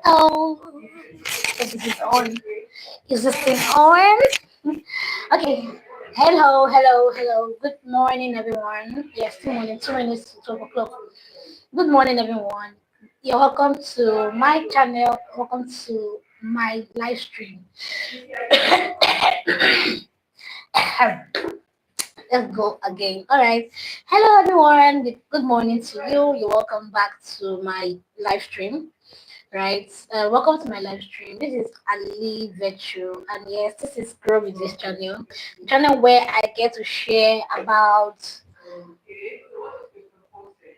Oh, this is on. Is this thing on? Okay. Hello. Good morning, everyone. Yes, 2 morning, 2 minutes to 12 o'clock. Good morning, everyone. You're welcome to my channel. Welcome to my live stream. Let's go again. All right. Hello, everyone. Good morning to you. You're welcome back to my live stream. Right. Welcome to my live stream. This is Ali Virtue, and yes, this is Grow with this channel where I get to share about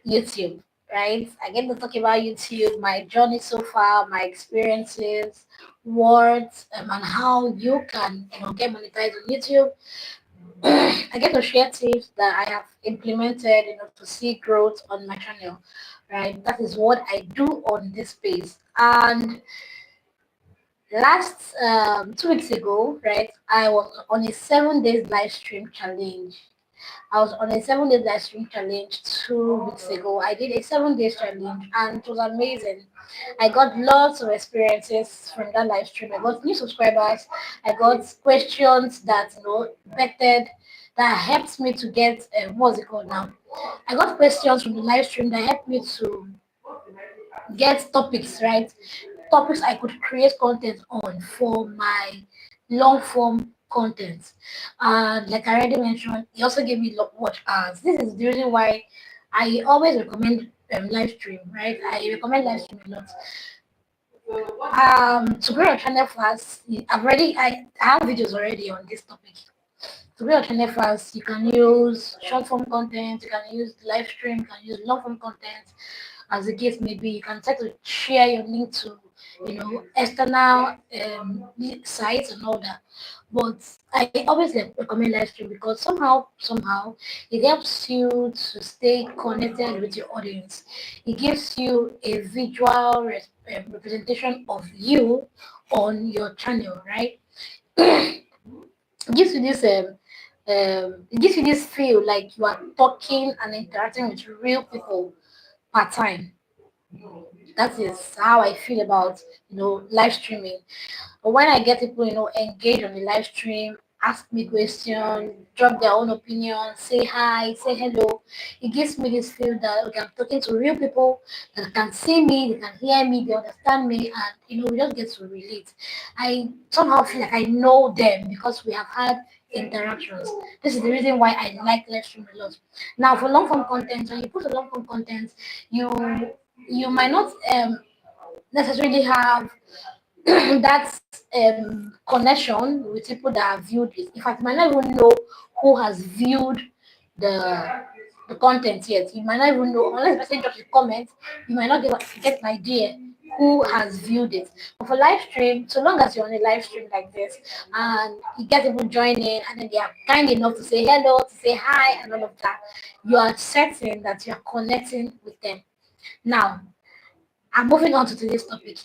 YouTube. Right. I get to talk about YouTube, my journey so far, my experiences, words, and how you can get monetized on YouTube. I get to share tips that I have implemented, to see growth on my channel. Right, that is what I do on this space. And last 2 weeks ago, right, I was on a 7 days live stream challenge. I was on a 7 days live stream challenge 2 weeks ago. I did a 7 days challenge and it was amazing. I got lots of experiences from that live stream. I got new subscribers. I got questions that bettered that helped me to get what's it called now? I got questions from the live stream that helped me to get topics, right? Topics I could create content on for my long form content. And like I already mentioned, he also gave me watch hours. This is the reason why I always recommend live stream, right? I recommend live stream a lot. To grow your channel fast, I have videos already on this topic. To grow your channel fast, you can use short form content, you can use live stream, you can use long form content, as the case may be. You can try to share your link to external sites and all that. But I always recommend live stream because somehow it helps you to stay connected with your audience. It gives you a visual representation of you on your channel, right? It gives you this it gives you this feel like you are talking and interacting with real people part time. That is how I feel about live streaming. But when I get people engage on the live stream, ask me questions, drop their own opinion, say hi, say hello, it gives me this feel that okay, I'm talking to real people that can see me, they can hear me, they understand me, and we just get to relate. I somehow feel like I know them because we have had interactions. This is the reason why I like live stream a lot. Now for long form content, when you put a long form content, you you might not necessarily have that connection with people that have viewed it. In fact, you might not even know who has viewed the the content yet. You might not even know unless the person drops a comment. You might not get an idea who has viewed it. But for live stream, so long as you're on a live stream like this and you get people joining and then they are kind enough to say hello, to say hi, and all of that, you are certain that you are connecting with them. Now, I'm moving on to today's topic.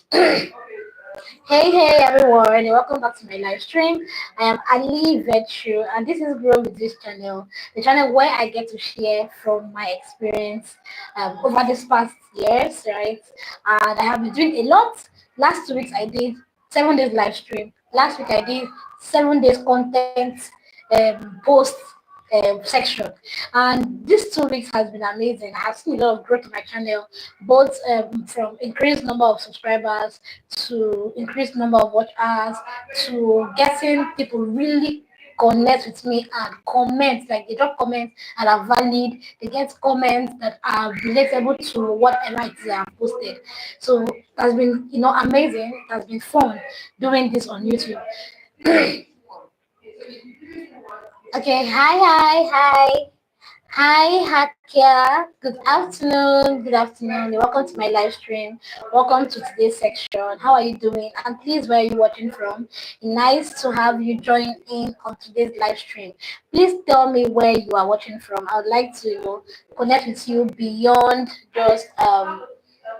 Hey everyone, and welcome back to my live stream. I am Ali Virtue, and this is Grow with this channel, the channel where I get to share from my experience over these past years, right? And I have been doing a lot. Last 2 weeks I did 7 days live stream. Last week I did 7 days content post section, and these 2 weeks has been amazing. I have seen a lot of growth on my channel, both from increased number of subscribers to increased number of watch hours to getting people really connect with me and comment, like they drop comments that are valid, they get comments that are relatable to whatever it is I have posted. So it has been amazing. It has been fun doing this on YouTube. Okay, hi, Hakia. Good afternoon. Good afternoon. Welcome to my live stream. Welcome to today's section. How are you doing? And please, where are you watching from? Nice to have you join in on today's live stream. Please tell me where you are watching from. I would like to connect with you beyond just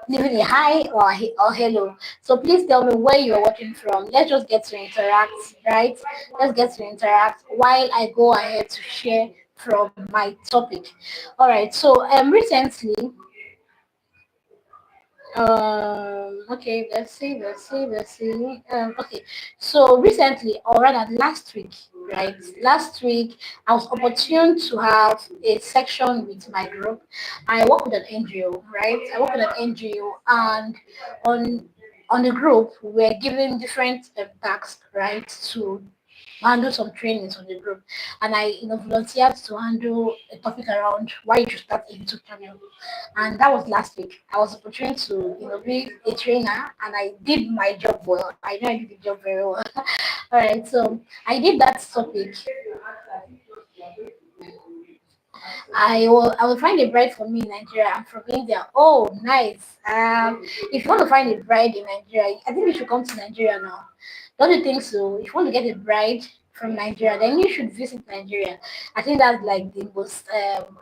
leaving a hi or hello. So please tell me where you are watching from. Let's just get to interact, right? Let's get to interact while I go ahead to share from my topic. All right. So recently Okay, let's see. Okay, so recently, or rather last week, right? Last week, I was opportune to have a section with my group. I work with an NGO, right? I work with an NGO, and on on the group, we're given different tasks, right, to handle some trainings on the group, and I, volunteered to handle a topic around why you should start a YouTube channel, and that was last week. I was opportunity to, be a trainer, and I did my job well. I know I did the job very well. All right, so I did that topic. I will find a bride for me in Nigeria. I'm from India. Oh, nice. If you want to find a bride in Nigeria, I think you should come to Nigeria now. Don't you think so? If you want to get a bride from Nigeria, then you should visit Nigeria. I think that's like the most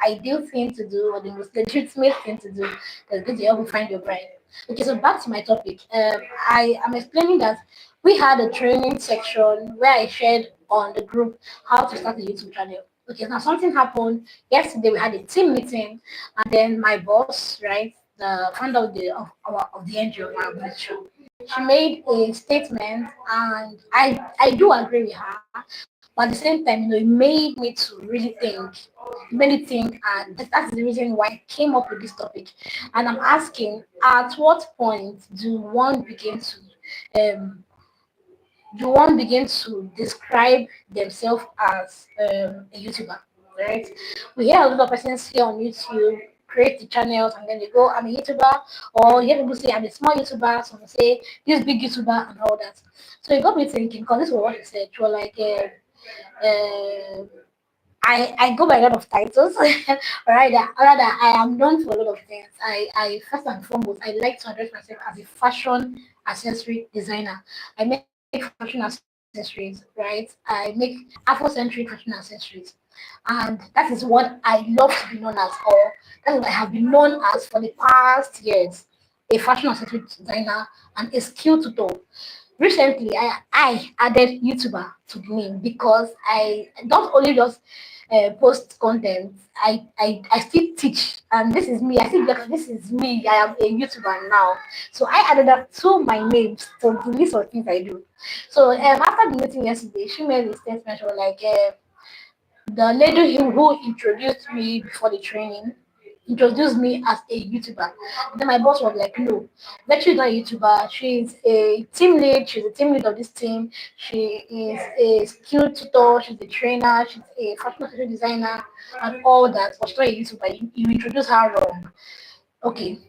ideal thing to do, or the most legitimate thing to do. That's going to help you find your bride. Okay, so back to my topic. I am explaining that we had a training section where I shared on the group how to start a YouTube channel. Okay, now something happened yesterday. We had a team meeting, and then my boss, right, the founder of the NGO, my organization, she made a statement, and I do agree with her. But at the same time, it made me to really think, and that's the reason why I came up with this topic. And I'm asking, at what point do one begin to describe themselves as a YouTuber, right? We hear a lot of persons here on YouTube create the channels, and then they go, I'm a YouTuber, or you hear people say, I'm a small YouTuber, some say, this big YouTuber, and all that. So it got me thinking, because this was what you said, you were like, I go by a lot of titles, rather I am known for a lot of things. I first and foremost, I like to address myself as a fashion accessory designer. I make fashion accessories, right? I make Afrocentric fashion accessories, and that is what I love to be known as, or that is what I have been known as for the past years. A fashion accessory designer and a skill tutor. Recently, I added YouTuber to the name because I don't only just post content. I still teach, and this is me. I think that this is me. I am a YouTuber now, so I added that to my name, to the list of things I do. So after the meeting yesterday, she made a statement. She was like, the lady who introduced me before the training introduced me as a YouTuber. Then my boss was like, no, but she's not a YouTuber. She's a team lead. She's a team lead of this team. She is a skill tutor. She's a trainer. She's a fashion accessory designer and all that. But she's not a YouTuber. You introduce her wrong. Okay,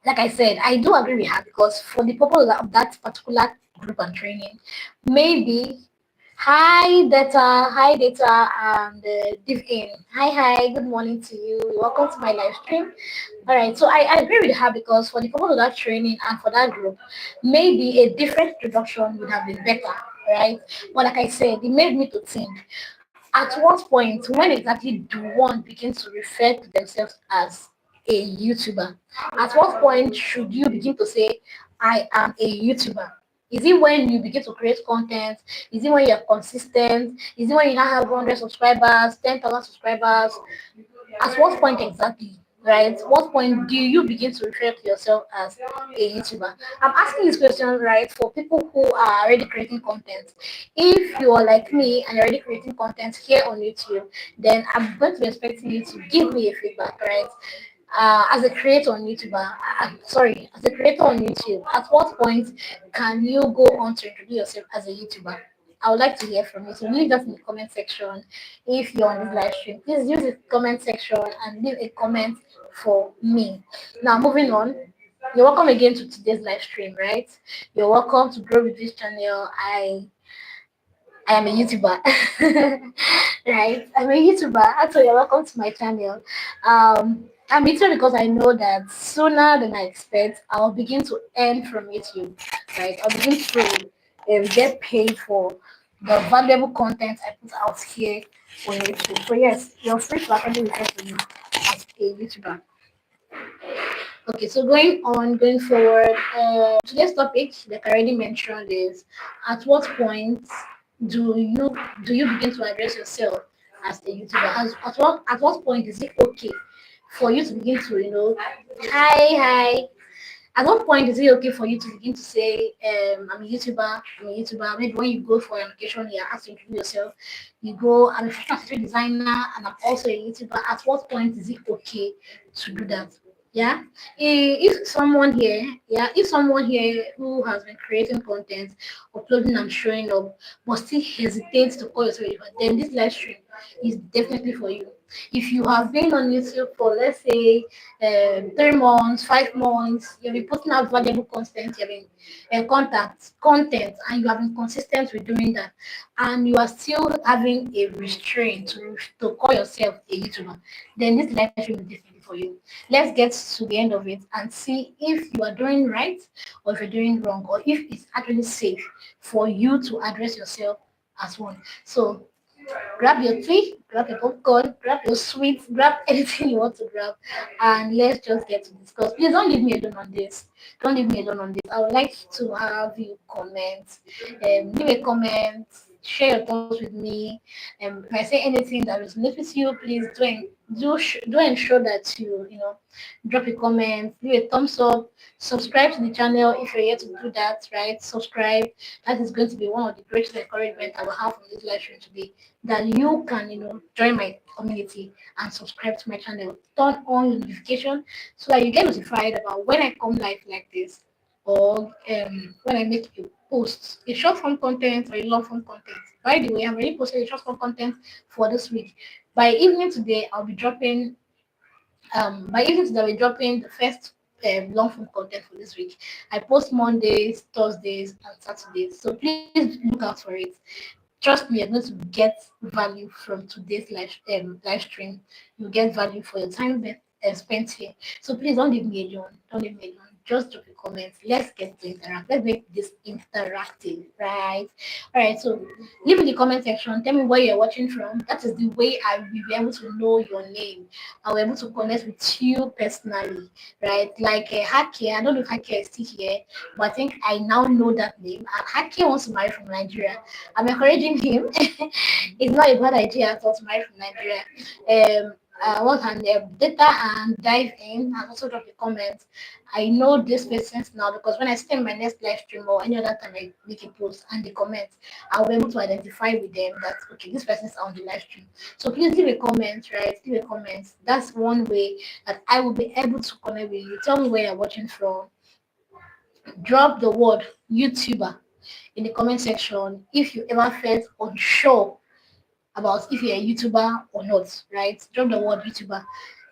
like I said, I do agree with her because for the purpose of that particular group and training, maybe hi data and div in. Hi, good morning to you. Welcome to my live stream. All right, so I agree with her because for the purpose of that training and for that group, maybe a different introduction would have been better, right? But like I said, it made me to think, at what point, when exactly do one begin to refer to themselves as a YouTuber? At what point should you begin to say, I am a YouTuber? Is it when you begin to create content? Is it when you're consistent? Is it when you now have 100 subscribers, 10,000 subscribers? At what point exactly? Right? What point do you begin to refer to yourself as a YouTuber? I'm asking this question, right, for people who are already creating content. If you are like me and you're already creating content here on YouTube, then I'm going to be expecting you to give me a feedback, right? As a creator on YouTube, as a creator on YouTube, at what point can you go on to introduce yourself as a YouTuber? I would like to hear from you. So leave that in the comment section. If you're on this live stream, please use the comment section and leave a comment for me. Now, moving on. You're welcome again to today's live stream, right? You're welcome to grow with this channel. I am a YouTuber, right? I'm a YouTuber. Actually, you're welcome to my channel. I'm YouTuber because I know that sooner than I expect, I'll begin to earn from YouTube, right? I'll begin to get paid for the valuable content I put out here on YouTube. So yes, you're free to actually refer to me as a YouTuber. Okay, so going forward, today's topic, like I already mentioned, is at what point do you do you begin to address yourself as a YouTuber? At what point is it okay for you to begin to, hi, At what point is it okay for you to begin to say, I'm a YouTuber, I'm a YouTuber? Maybe when you go for an occasion, you're asked to introduce yourself. You go, I'm a fashion accessory designer, and I'm also a YouTuber. At what point is it okay to do that? Yeah. If someone here, yeah, if someone here who has been creating content, uploading and showing up, but still hesitates to call yourself a YouTuber, then this live stream is definitely for you. If you have been on YouTube for, let's say, 3 months, 5 months, you've been putting out valuable content, you've been content, and you have been consistent with doing that, and you are still having a restraint to call yourself a YouTuber, then this live stream is definitely for you. Let's get to the end of it and see if you are doing right or if you're doing wrong, or if it's actually safe for you to address yourself as one. So grab your tea, grab your popcorn, grab your sweets, grab anything you want to grab, and let's just get to discuss. Please don't leave me alone on this. Don't leave me alone on this. I would like to have you comment, leave a comment, share your thoughts with me. If I say anything that resonates with you, please do ensure that you drop a comment, leave a thumbs up, subscribe to the channel if you're yet to do that. Right, subscribe. That is going to be one of the greatest encouragement I will have from this live stream today, that you can join my community and subscribe to my channel, turn on notification so that you get notified about when I come live like this, or when I make a post, a short form content or a long form content. By the way, I've already posted a short form content for this week. By evening today, I'll be dropping the first long form content for this week. I post Mondays, Thursdays, and Saturdays, so please look out for it. Trust me, you're going to get value from today's live stream. You'll get value for your time spent here. So please don't leave me alone. Don't leave me alone. Just drop a comment. Let's get to interact. Let's make this interactive, right? All right. So leave in the comment section. Tell me where you're watching from. That is the way I will be able to know your name. I'll be able to connect with you personally, right? Like Haki. I don't know if Haki is still here, but I think I now know that name. And Haki wants to marry from Nigeria. I'm encouraging him. It's not a bad idea at all to marry from Nigeria. What can data and dive in and also drop a comment. I know this persons now because when I see my next live stream or any other time I make a post and they comment, I'll be able to identify with them that okay, this person is on the live stream. So please leave a comment, right? Leave a comment. That's one way that I will be able to connect with you. Tell me where you're watching from. Drop the word YouTuber in the comment section if you ever felt unsure about if you're a YouTuber or not, right? Drop the word YouTuber.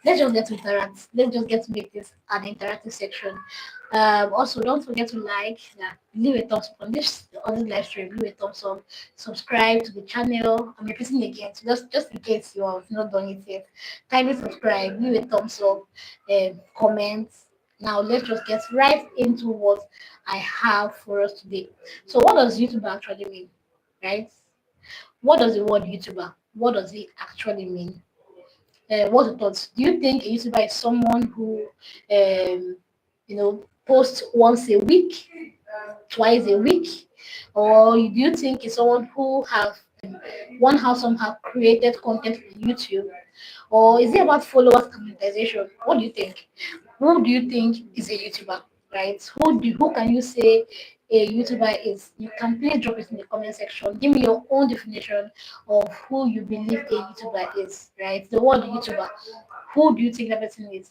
Let's just get to interact. Let's just get to make this an interactive section. Also, don't forget to leave a thumbs up on this live stream. Leave a thumbs up. Subscribe to the channel. I'm repeating again, so just in case you have not done it yet. Kindly subscribe. Leave a thumbs up. Comment. Now let's just get right into what I have for us today. So, what does YouTuber actually mean, right? What does the word YouTuber? What does it actually mean? What's your thoughts? Do you think a YouTuber is someone who, posts once a week, twice a week, or do you think it's someone who have somehow created content for YouTube, or is it about followers and monetization? What do you think? Who do you think is a YouTuber? Right? Who can you say a YouTuber is? You can please drop it in the comment section. Give me your own definition of who you believe a YouTuber is. Right? The word YouTuber. Who do you think that person is?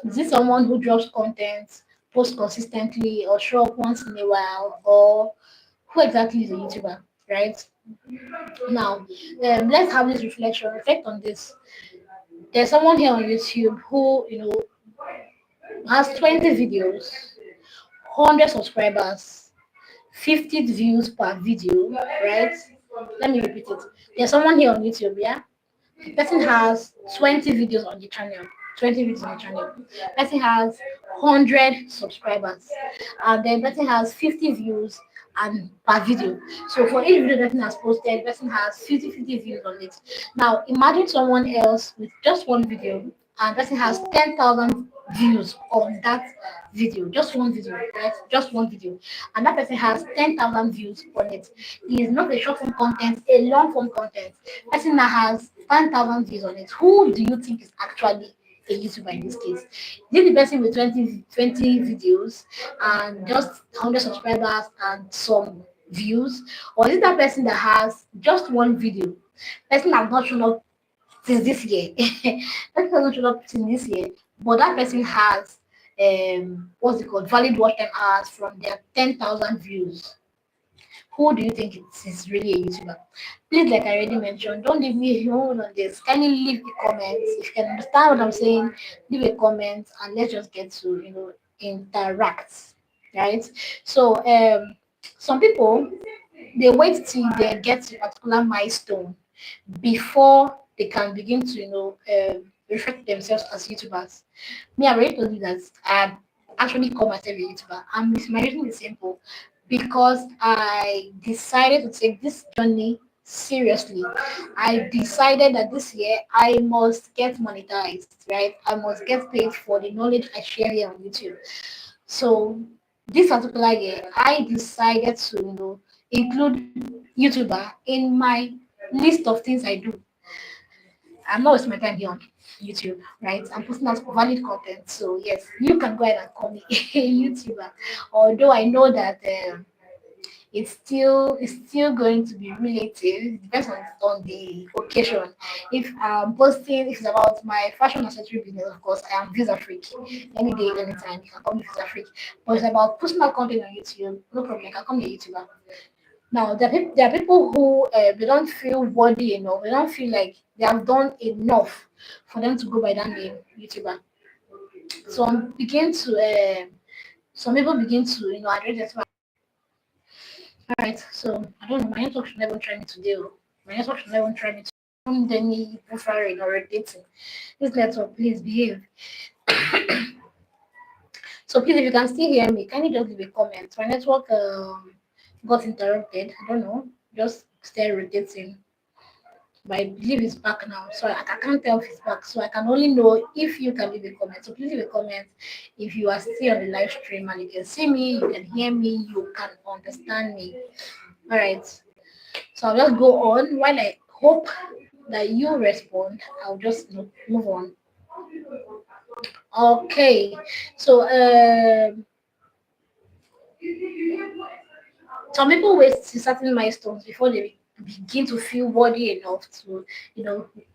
Is it someone who drops content, posts consistently, or show up once in a while, or who exactly is a YouTuber? Right? Now, let's have this reflection. Reflect on this. There's someone here on YouTube who has 20 videos, 100 subscribers, 50 views per video, right? Let me repeat it. There's someone here on YouTube, yeah? The person has 20 videos on the channel. 20 videos on the channel. Person has 100 subscribers. And then person has 50 views and per video. So for each video the person has posted, the person has 50 views on it. Now imagine someone else with just one video and person has 10,000 views on that video, just one video, right? Just one video, and that person has 10,000 views on it. It is not a short form content, a long form content. Person that has 10,000 views on it. Who do you think is actually a YouTuber in this case? Is it the person with 20 videos and just 100 subscribers and some views? Or is it that person that has just one video? Person has not shown up since this year. That person has not shown up since this year, but that person has what's it called, valid watch time hours from their 10,000 views. Who do you think is really a YouTuber? Please, like I already mentioned, don't leave me alone on this. Kindly leave a comment. If you can understand what I'm saying, leave a comment and let's just get to interact. Right? So some people, they wait till they get to a particular milestone before they can begin to refer to themselves as YouTubers. Me, I already told you that I actually call myself a YouTuber. My reason is simple, because I decided to take this journey seriously. I decided that this year I must get monetized, right? I must get paid for the knowledge I share here on YouTube. So this particular year, I decided to include YouTuber in my list of things I do. I'm not wasting my time here on YouTube, right? I'm posting out valid content. So yes, you can go ahead and call me a YouTuber. Although I know that it's still going to be relative. It depends on the occasion. If I'm posting, if it's about my fashion accessory business, of course, I am visa free. Any day, anytime, you can call me visa free. But it's about personal content on YouTube, no problem. I can call me a YouTuber. Now, there are people who they don't feel worthy enough. They don't feel like they have done enough for them to go by that name, YouTuber. So some people begin to address it. All right. So I don't know. My network should never try me today. Oh. My network should never try me. Don't any preferring or irritating. This network, please behave. So please, if you can still hear me, can you just leave a comment? My network got interrupted. I don't know. Just stay rotating. But I believe it's back now. So I can't tell if it's back. So I can only know if you can leave a comment. So please leave a comment if you are still on the live stream and you can see me, you can hear me, you can understand me. All right. So I'll just go on while I hope that you respond. I'll just move on. Okay. So some people wait to certain milestones before they begin to feel worthy enough to,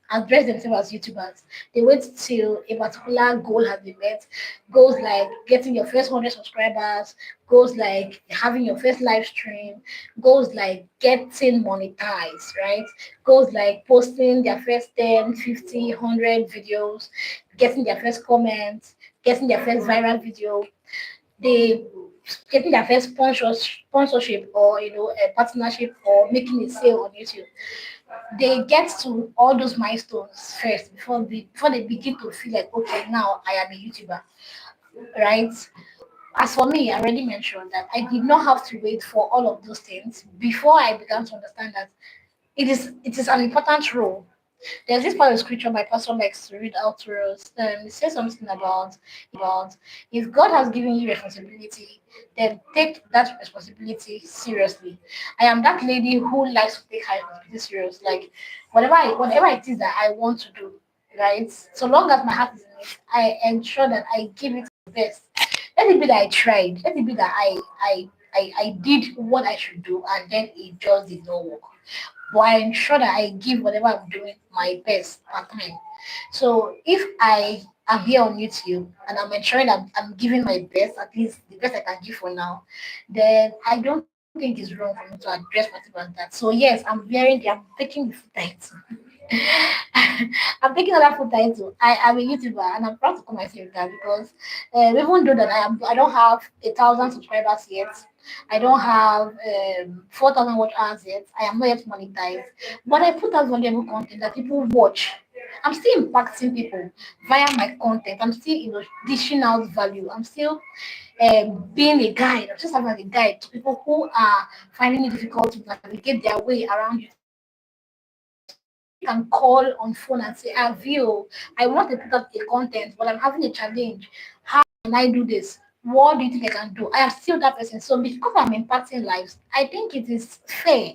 address themselves as YouTubers. They wait till a particular goal has been met. Goals like getting your first 100 subscribers, goals like having your first live stream, goals like getting monetized, right? Goals like posting their first 10, 50, 100 videos, getting their first comments, getting their first viral video. They getting their first sponsorship or a partnership or making a sale on YouTube. They get to all those milestones first before they begin to feel like, okay, now I am a YouTuber, right? As for me, I already mentioned that I did not have to wait for all of those things before I began to understand that it is an important role. There's this part of scripture my pastor likes to read out to us. It says something about if God has given you responsibility, then take that responsibility seriously. I am that lady who likes to take her responsibility serious. Like whatever it is that I want to do, right? So long as my heart is in it, I ensure that I give it the best. Let it be that I tried. Let it be that I did what I should do and then it just did not work, but I ensure that I give whatever I'm doing my best at time. So if I am here on YouTube and I'm ensuring I'm giving my best, at least the best I can give for now, then I don't think it's wrong for me to address myself as that. So yes, I'm taking the full title. I'm taking another full title. I am a YouTuber and I'm proud to call myself that because even though that I don't have 1,000 subscribers yet, I don't have 4,000 watch hours yet. I am not yet monetized, but I put out valuable content that people watch. I'm still impacting people via my content. I'm still dishing out value. I'm still being a guide. I'm just having a guide to people who are finding it difficult to navigate their way around YouTube. Somebody can call on phone and say, Avio, I want to put up a content, but I'm having a challenge. How can I do this? What do you think I can do? I am still that person. So because I'm impacting lives, I think it is fair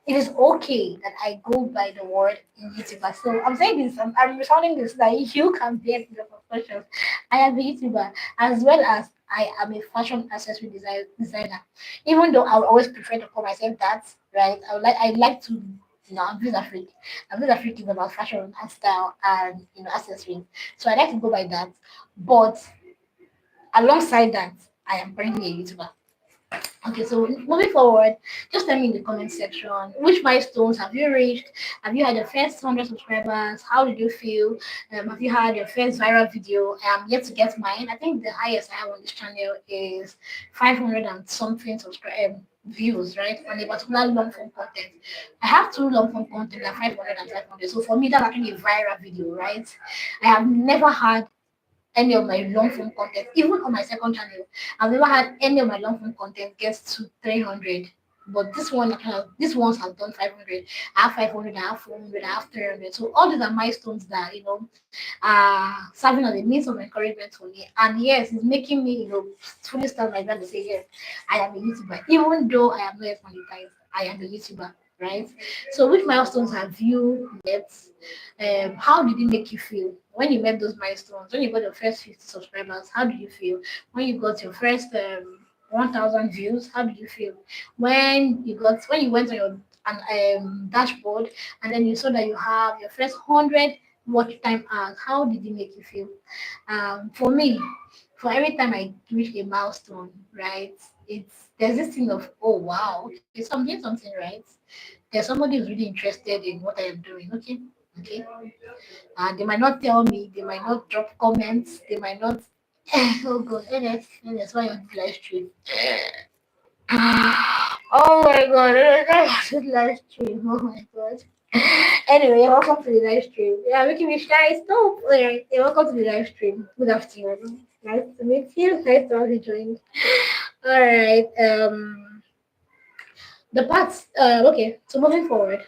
it is okay that I go by the word YouTuber. So I'm saying this, I'm responding this that you can get the questions. I am a YouTuber as well as I am a fashion accessory designer. Even though I would always prefer to call myself that, right? I like to I'm visa freak. I'm visa freak is about fashion and style and accessories. So I like to go by that. But alongside that, I am currently a YouTuber. Okay, so moving forward, just tell me in the comment section which milestones have you reached? Have you had your first 100 subscribers? How did you feel? Have you had your first viral video? I am yet to get mine. I think the highest I have on this channel is 500 and something views, right? On a particular long form content. I have two long form content, like 500 and 500. So for me, that's actually a viral video, right? I have never had any of my long form content, even on my second channel. I've never had any of my long form content get to 300. But these ones have done 500. I have 500, I have 400, I have 300. So all these are milestones that are serving as a means of encouragement for me. And yes, it's making me fully stand my ground and say yes, I am a YouTuber, even though I am not yet monetized. I am a YouTuber, right? So which milestones have you met? How did it make you feel when you met those milestones? When you got your first 50 subscribers, how did you feel? When you got your first 1,000 views, how did you feel? When you went on your dashboard and then you saw that you have your first 100 watch time hours, how did it make you feel? For me, for every time I reach a milestone, right? There's this thing of, oh wow, okay, so I'm doing something right. There's somebody who's really interested in what I am doing. Okay. They might not tell me, they might not drop comments, they might not. Oh god, that's why on the live stream. Oh my god, that's the live stream. Oh my god. Anyway, welcome to the live stream. Yeah, making me shy. Stop. Alright, welcome to the live stream. Good afternoon. Nice to meet you. Nice to have you joined. Alright. The parts. Okay. So moving forward,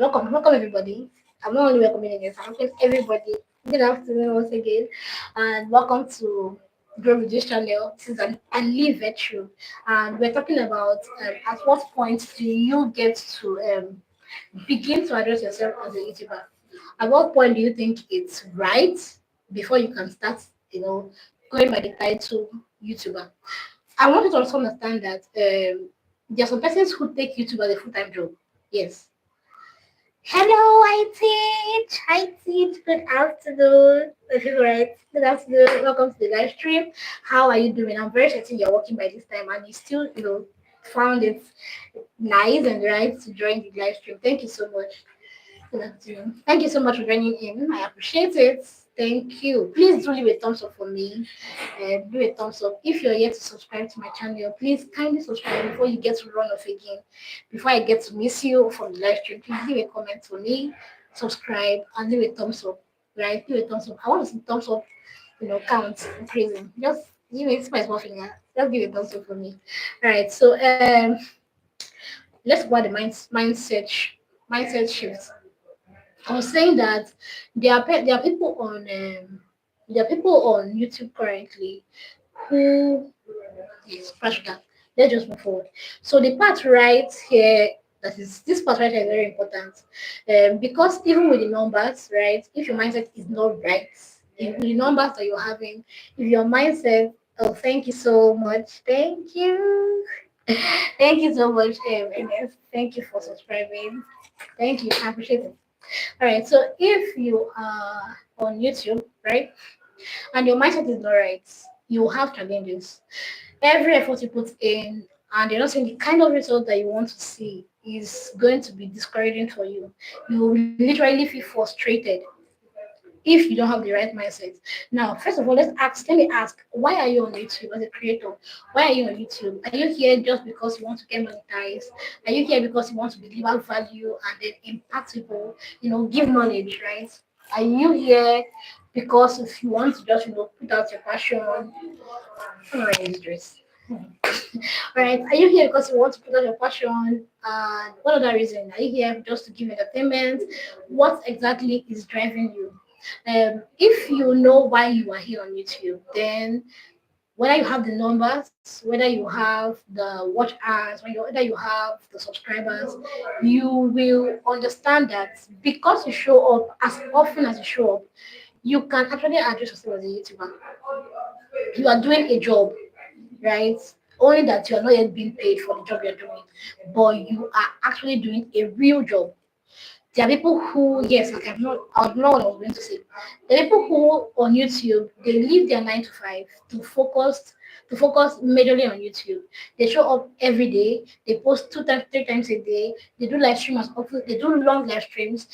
welcome everybody. I'm not only welcoming again, I'm welcoming everybody. Good afternoon once again, and welcome to Grow with this channel. This is a live virtue, and we're talking about at what point do you get to begin to address yourself as a YouTuber? At what point do you think it's right before you can start, going by the title YouTuber? I want you to also understand that there are some persons who take YouTube as a full-time job. Yes. Hello, I teach. Hi, teach. Good afternoon. This is right. Good afternoon. Welcome to the live stream. How are you doing? I'm very certain you're working by this time and you still, found it nice and right to join the live stream. Thank you so much. Good afternoon. Thank you so much for joining in. I appreciate it. Thank you. Please do leave a thumbs up for me. Do a thumbs up. If you're yet to subscribe to my channel, please kindly subscribe before you get to run off again. Before I get to miss you from the live stream, please leave a comment for me, subscribe, and leave a thumbs up. Right? Leave a thumbs up. I want to see thumbs up, count increasing. Just it's my small finger. Just give a thumbs up for me. All right. So let's go about the mindset shift. I was saying that there are people on YouTube currently who scratch that. Let's just move forward. So the part right here, that is this part right here is very important. Because even with the numbers, right, if your mindset is not right, if the numbers that you're having, if your mindset, oh thank you so much. Thank you. Thank you so much, Ines. Thank you for subscribing. Thank you. I appreciate it. All right. So if you are on YouTube, right, and your mindset is not right, you will have challenges. Every effort you put in, and you're not seeing the kind of result that you want to see, is going to be discouraging for you. You will literally feel frustrated if you don't have the right mindset. Now, first of all, let me ask, why are you on YouTube as a creator? Why are you on YouTube? Are you here just because you want to get monetized? Are you here because you want to deliver value and then impact people, give knowledge, right? Are you here because if you want to just, put out your passion? Alright, dress. Right? Are you here because you want to put out your passion? And what other reason? Are you here just to give entertainment? What exactly is driving you? If you know why you are here on YouTube, then whether you have the numbers, whether you have the watch hours, whether you have the subscribers, you will understand that because you show up as often as you show up, you can actually address yourself as a YouTuber. You are doing a job, right? Only that you are not yet being paid for the job you're doing, but you are actually doing a real job. There are people who, yes, like I don't know what I was going to say. There are people who on YouTube they leave their 9 to 5 to focus majorly on YouTube. They show up every day. They post 2 times, 3 times a day. They do live streams often. They do long live streams.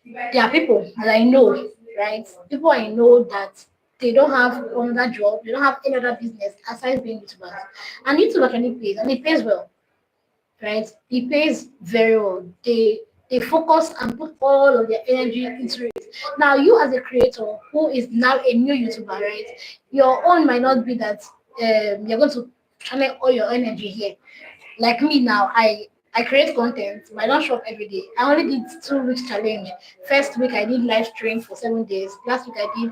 There are people that I know, right? People I know that they don't have another job. They don't have any other business aside being YouTubers. And YouTube actually pays, and it pays well, right? It pays very well. They focus and put all of their energy into it. Now, you as a creator who is now a new YouTuber, right? Your own might not be that you're going to channel all your energy here. Like me now, I create content, but I don't show up every day. I only did 2 weeks challenge. First week I did live stream for 7 days. Last week I did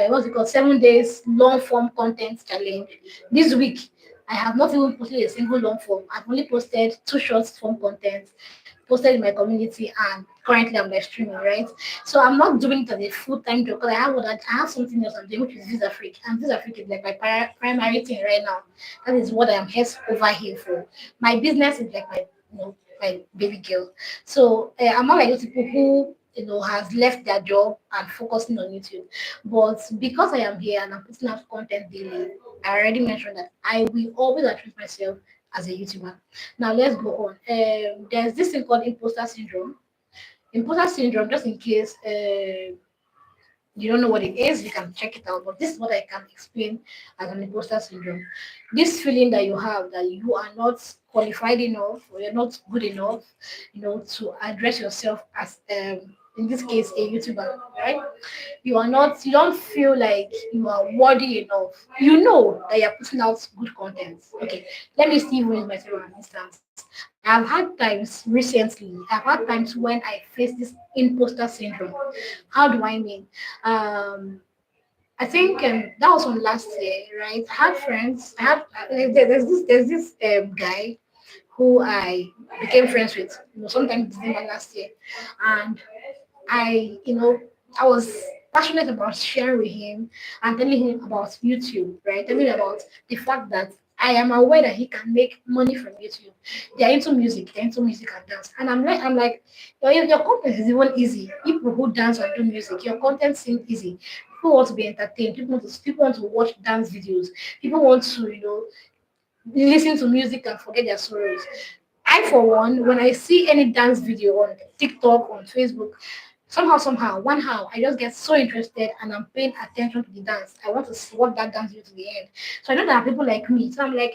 what's it called 7 days long form content challenge. This week I have not even posted a single long form. I've only posted 2 short form content posted in my community, and currently I'm live streaming, right? So I'm not doing it as a full-time job because I have something else I'm doing, which is Visa Freak, and Visa Freak is like my primary thing right now. That is what I am here over here for. My business is like my baby girl. So I'm not like those people who has left their job and focusing on YouTube. But because I am here and I'm putting out content daily, I already mentioned that I will always address myself as a YouTuber. Now let's go on. There's this thing called imposter syndrome. Imposter syndrome, just in case you don't know what it is, you can check it out. But this is what I can explain as an imposter syndrome. This feeling that you have that you are not qualified enough or you're not good enough, to address yourself as in this case a YouTuber, right? You don't feel like you are worthy enough. You know that you're putting out good content. Okay, let me see use myself as an instance. I've had times recently, I've had times when I face this imposter syndrome. How do I mean? Um, I think that was from last year, right? I had friends. There's this guy who I became friends with. Sometime December last year, and I was passionate about sharing with him and telling him about YouTube, right? Telling him about the fact that I am aware that he can make money from YouTube. They're into music and dance. And I'm like, your content is even easy. People who dance and do music, your content seems easy. People want to be entertained. People want to watch dance videos. People want to, listen to music and forget their sorrows. I, for one, when I see any dance video on TikTok, on Facebook, somehow, one how, I just get so interested and I'm paying attention to the dance. I want to see what that dance video to the end. So I know there are people like me. So I'm like,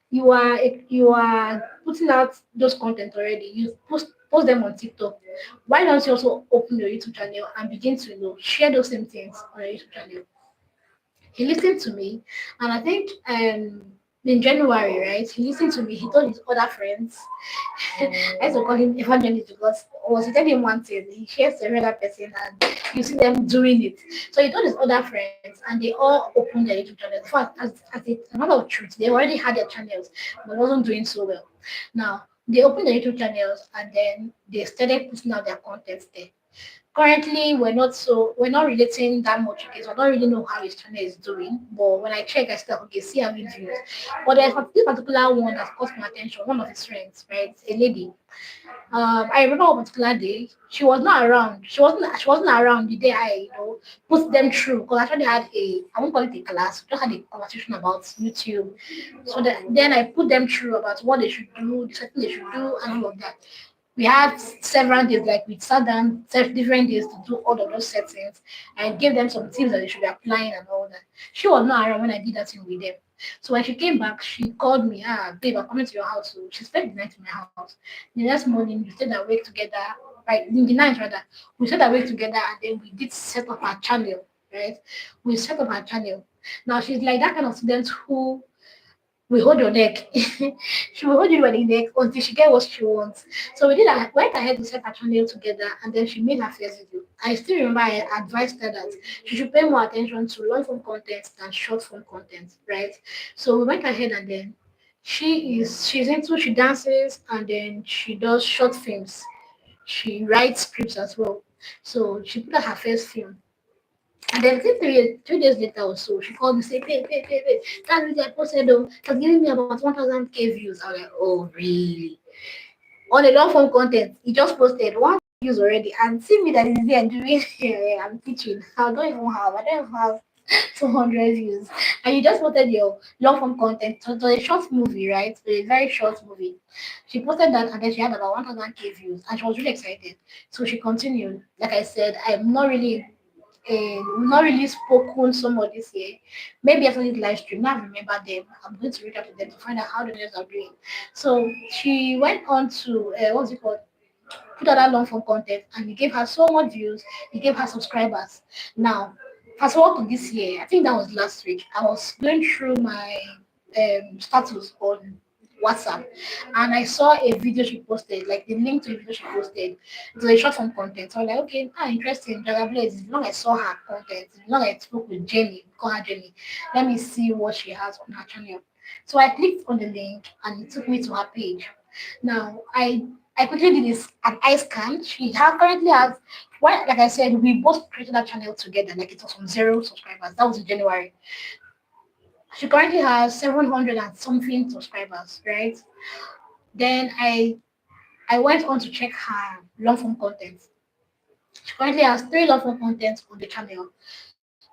you are putting out those content already. You post them on TikTok. Why don't you also open your YouTube channel and begin to share those same things on your YouTube channel? He listened to me, and I think in January, right? He listened to me. He told his other friends. I used to call him evangelist because was he tell him one thing, he shares to every other person, and you see them doing it. So he told his other friends, and they all opened their YouTube channels. In fact, as a matter of truth, they already had their channels, but wasn't doing so well. Now they opened their YouTube channels, and then they started putting out their content there. Currently, we're not relating that much because I don't really know how his channel is doing. But when I check, I still okay, see how views. But there's this particular one that caught my attention. One of his friends, right, a lady. I remember one particular day she was not around. She wasn't around the day I put them through because I actually had I won't call it a class. We just had a conversation about YouTube. So then I put them through about what they should do, the setting they should do, and all of that. We had several days, like we sat down different days to do all of those settings and gave them some tips that they should be applying and all that. She was not around when I did that thing with them. So when she came back, she called me, babe, I'm coming to your house. So she spent the night in my house. The next morning, we stayed awake together, right? In the night, rather, we stayed awake together and then we did set up our channel, right? We set up our channel. Now she's like that kind of student who will hold your neck. She will hold you by the neck until she get what she wants. So we did that, went ahead to set her channel together, and then she made her first video. I still remember I advised her that she should pay more attention to long form content than short form content, right? So we went ahead, and then she dances, and then she does short films. She writes scripts as well. So she put out her first film. And then I think 3 days later or so, she called me say, pay. That video I posted though, it was giving me about 1,000K views. I was like, oh really? On a long form content, he just posted one views already, and see me that is there doing I'm teaching. I don't even have 200 views. And you just posted your long form content. So a short movie, right? So a very short movie. She posted that, and then she had about 1,000K views, and she was really excited. So she continued. Like I said, we've not really spoken so much this year. Maybe after this live stream, now I remember them. I'm going to reach out to them to find out how the others are doing. So she went on to what's it called? Put out that long form content, and it gave her so much views. It gave her subscribers. Now, fast forward to this year. I think that was last week. I was going through my status on WhatsApp, and I saw a video she posted, like the link to the video she posted. It was a short form content. So I was like, okay, interesting. Jaga Blaze. As long as I saw her content, as long as I spoke with Jenny, call her Jenny, let me see what she has on her channel. So I clicked on the link, and it took me to her page. Now I quickly did this an eye scan. Currently has, well, like I said, we both created that channel together. Like it was from 0 subscribers. That was in January. She currently has 700 and something subscribers, right? Then I went on to check her long form content. She currently has 3 long form contents on the channel.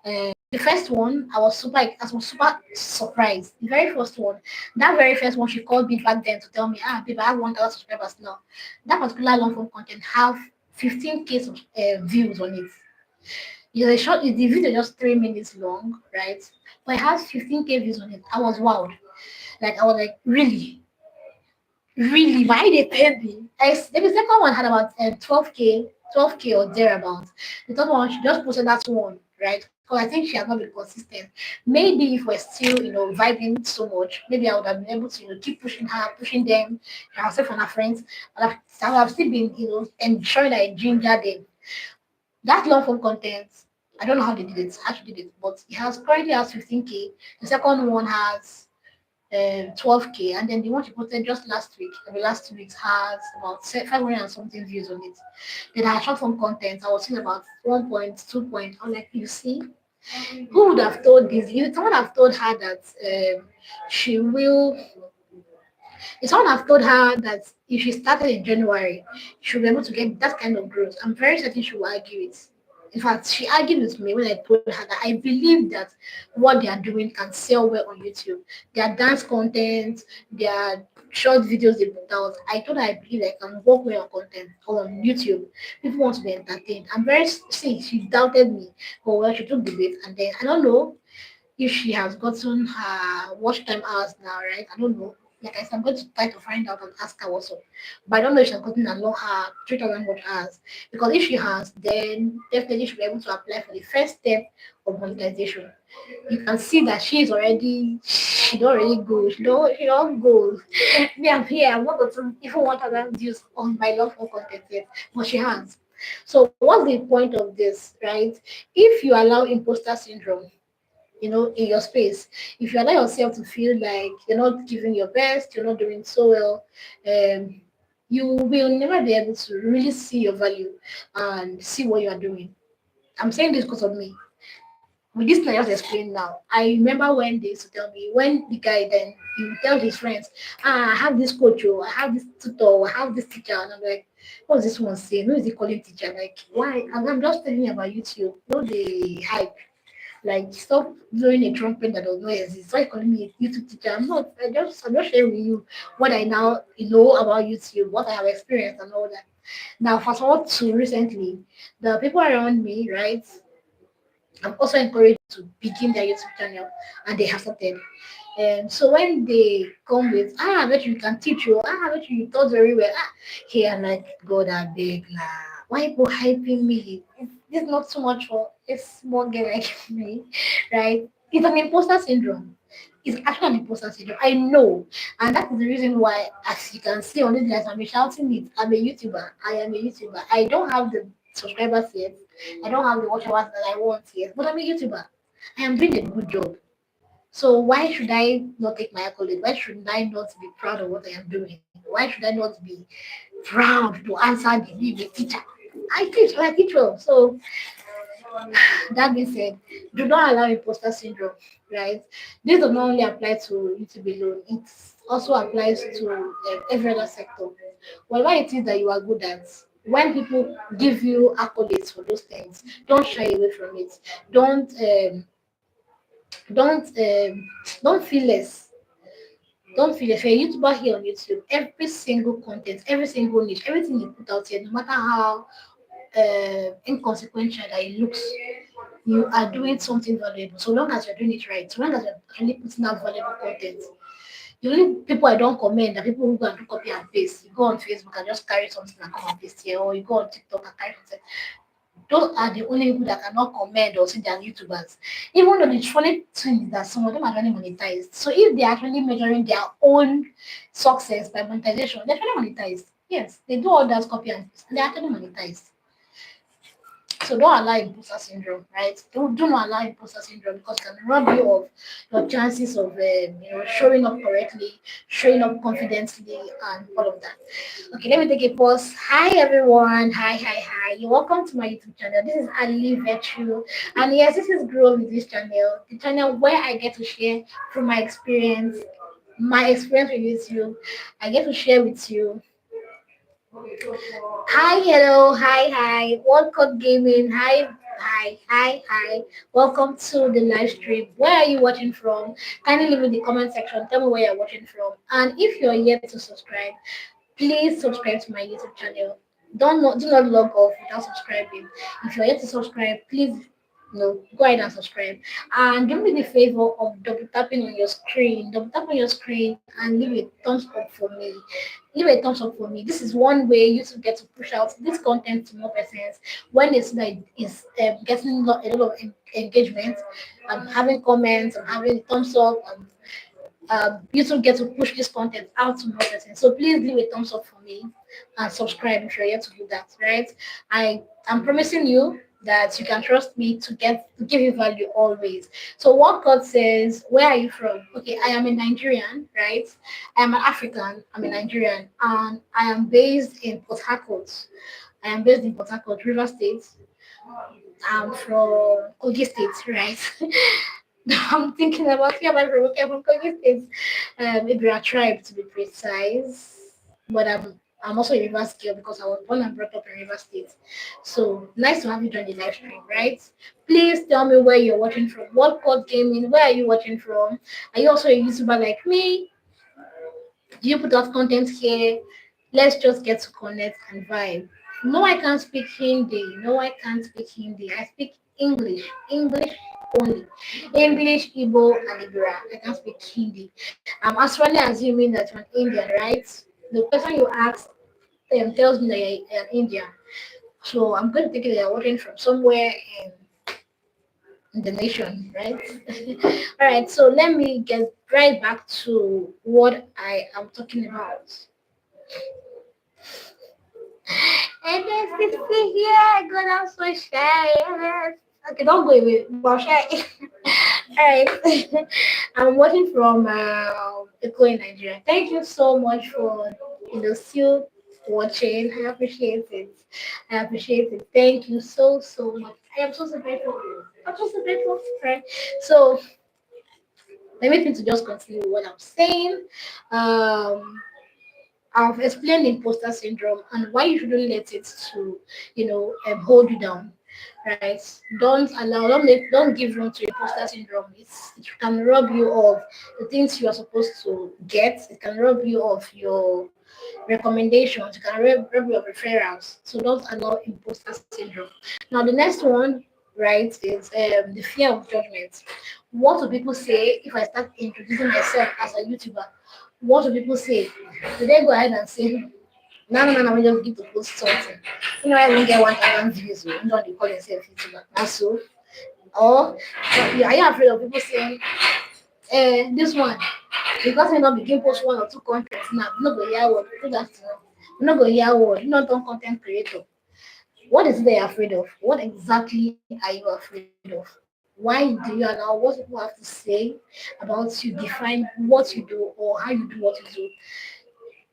The first one, I was super surprised. The very first one, that very first one, she called me back then to tell me, babe, I have 1,000 subscribers now. That particular long form content have 15K views on it. The video just 3 minutes long, right? But it has 15K views on it. I was wowed. Like I was like, really, really, why they pay me? The second one had about 12K or thereabouts. The third one, she just posted that one, right? Because I think she has not been consistent. Maybe if we're still, vibing so much, maybe I would have been able to, keep pushing her, pushing them, herself and her friends. And I would have still been, ensuring that I ginger them. That long form content, I don't know how they did it, how she did it, but it has currently has 15K. The second one has 12K, and then the one she posted just last week, the last 2 weeks, has about 500 and something views on it. Then her short form content, I was seeing about 1.2 point. I'm like, you see, who would have told this? If someone have told her that she will if someone have told her that if she started in January, she'll be able to get that kind of growth, I'm very certain she will argue it. In fact, she argued with me when I told her that I believe that what they are doing can sell well on YouTube. Their dance content, their short videos they put out. I told her I believe I can work well on content on YouTube. People want to be entertained. She doubted me. But well, she took the bait, and then I don't know if she has gotten her watch time hours now, right? I don't know. Like I said, I'm going to try to find out and ask her what's up. But I don't know if she has gotten her 3,000 watch hours. Because if she has, then definitely she'll be able to apply for the first step of monetization. You can see that she don't really go. She don't go. Me, I'm here. I'm not going to even 1,000 views on my love for content yet. But she has. So what's the point of this, right? If you allow imposter syndrome, in your space, if you allow yourself to feel like you're not giving your best, you're not doing so well, you will never be able to really see your value and see what you are doing. I'm saying this because of me. With this thing I just explained now, I remember when they used to tell me, when the guy then he would tell his friends, I have this coach, I have this tutor, I have this teacher, and I'm like, what's this one saying? Who is he calling teacher? Like, why? I'm just telling you about YouTube, no the hype. Like, stop blowing a trumpet that does not exist. Why you calling me a YouTube teacher? I'm just sharing with you what I now know about YouTube, what I have experienced and all that. Now, fast forward to recently, the people around me, right? I'm also encouraged to begin their YouTube channel, and they have started. So when they come with, I bet you can teach you, I bet you taught very well. Here I'm like, God, I beg, nah. Why people hyping me? It's not so much for a small girl like me, right? It's an imposter syndrome. It's actually an imposter syndrome. I know. And that is the reason why, as you can see on this list, I'm shouting it. I'm a YouTuber. I am a YouTuber. I don't have the subscribers yet. I don't have the watch hours that I want yet. But I'm a YouTuber. I am doing a good job. So why should I not take my accolade? Why should I not be proud of what I am doing? Why should I not be proud to answer the being a teacher? I teach well. So that being said, do not allow imposter syndrome, right? This does not only apply to YouTube alone, it also applies to every other sector. Whatever it is that you are good at, when people give you accolades for those things, don't shy away from it. Don't don't um, don't feel less. Don't feel less. If you're a YouTuber here on YouTube, every single content, every single niche, everything you put out here, no matter how inconsequential that it looks, you are doing something valuable. So long as you're doing it right, so long as you're actually putting out valuable content. The only people I don't commend are people who go and do copy and paste. You go on Facebook and just carry something and come and paste here, or you go on TikTok and carry something. Those are the only people that cannot commend or say they are YouTubers. Even though the funny thing is that some of them are already monetized. So if they're actually measuring their own success by monetization, they're actually monetized. Yes, they do all that copy and paste, and they're actually monetized. So don't allow imposter syndrome, right? Do not allow imposter syndrome because it can rob you of your chances of showing up correctly, showing up confidently, and all of that. Okay, let me take a pause. Hi everyone. Hi. You're welcome to my YouTube channel. This is Ali Virtue. And yes, this is Grow with this channel. The channel where I get to share from my experience with YouTube. I get to share with you. Hi, hello, hi. World Cup Gaming. Hi. Welcome to the live stream. Where are you watching from? Kindly leave in the comment section. Tell me where you're watching from. And if you're yet to subscribe, please subscribe to my YouTube channel. Do not log off without subscribing. If you're yet to subscribe, please go ahead and subscribe. And do me the favor of double tapping on your screen. Double tap on your screen and leave a thumbs up for me. Leave a thumbs up for me. This is one way you to get to push out this content to more persons. When it's like it's getting a lot of engagement, having comments, and having thumbs up, YouTube get to push this content out to more persons. So please leave a thumbs up for me and subscribe if you're yet to do that, right? I'm promising you that you can trust me to give you value always. So what God says, where are you from? Okay, I am a Nigerian, right? I am an African, I'm a Nigerian, and I am based in Port Harcourt. I am based in Port Harcourt, River State. I'm from Kogi State, right? I'm thinking about yeah, my from okay, from Kogi State. Maybe a tribe to be precise. But I'm also a River girl because I was born and brought up in River State. So nice to have you join the live stream, right? Please tell me where you're watching from. What code gaming? Where are you watching from? Are you also a YouTuber like me? Do you put out content here? Let's just get to connect and vibe. No, I can't speak Hindi. No, I can't speak Hindi. I speak English. English only. English, Igbo, and Ibra. I can't speak Hindi. I'm actually assuming that you're an Indian, right? The question you asked tells me that you're an Indian. So I'm going to take it that you're working from somewhere in the nation, right? All right, so let me get right back to what I am talking about. And then see here, God, I'm so shy. Yes. Okay, don't go away. But shy. All right. I'm watching from Eko in Nigeria. Thank you so much for still watching. I appreciate it. I appreciate it. Thank you so much. I am so grateful. I'm so grateful. Right. So let me to just continue what I'm saying. Um I've explained imposter syndrome and why you shouldn't let it to, hold you down, right? Don't give room to imposter syndrome. It can rob you of the things you are supposed to get. It can rob you of your recommendations. It can rob you of referrals. So don't allow imposter syndrome. Now the next one, right, is the fear of judgment. What do people say if I start introducing myself as a YouTuber? What do people say? Do they go ahead and say, no, we just give to post something? I won't get 1,000 views. You don't they call yourself YouTuber. That's so. Or are you afraid of people saying, This one, because I not begin post one or two contents now, we no go hear word. Do that. We no go hear word. You not done content creator. What is it that you're afraid of? What exactly are you afraid of? Why do you allow what people have to say about you define what you do or how you do what you do?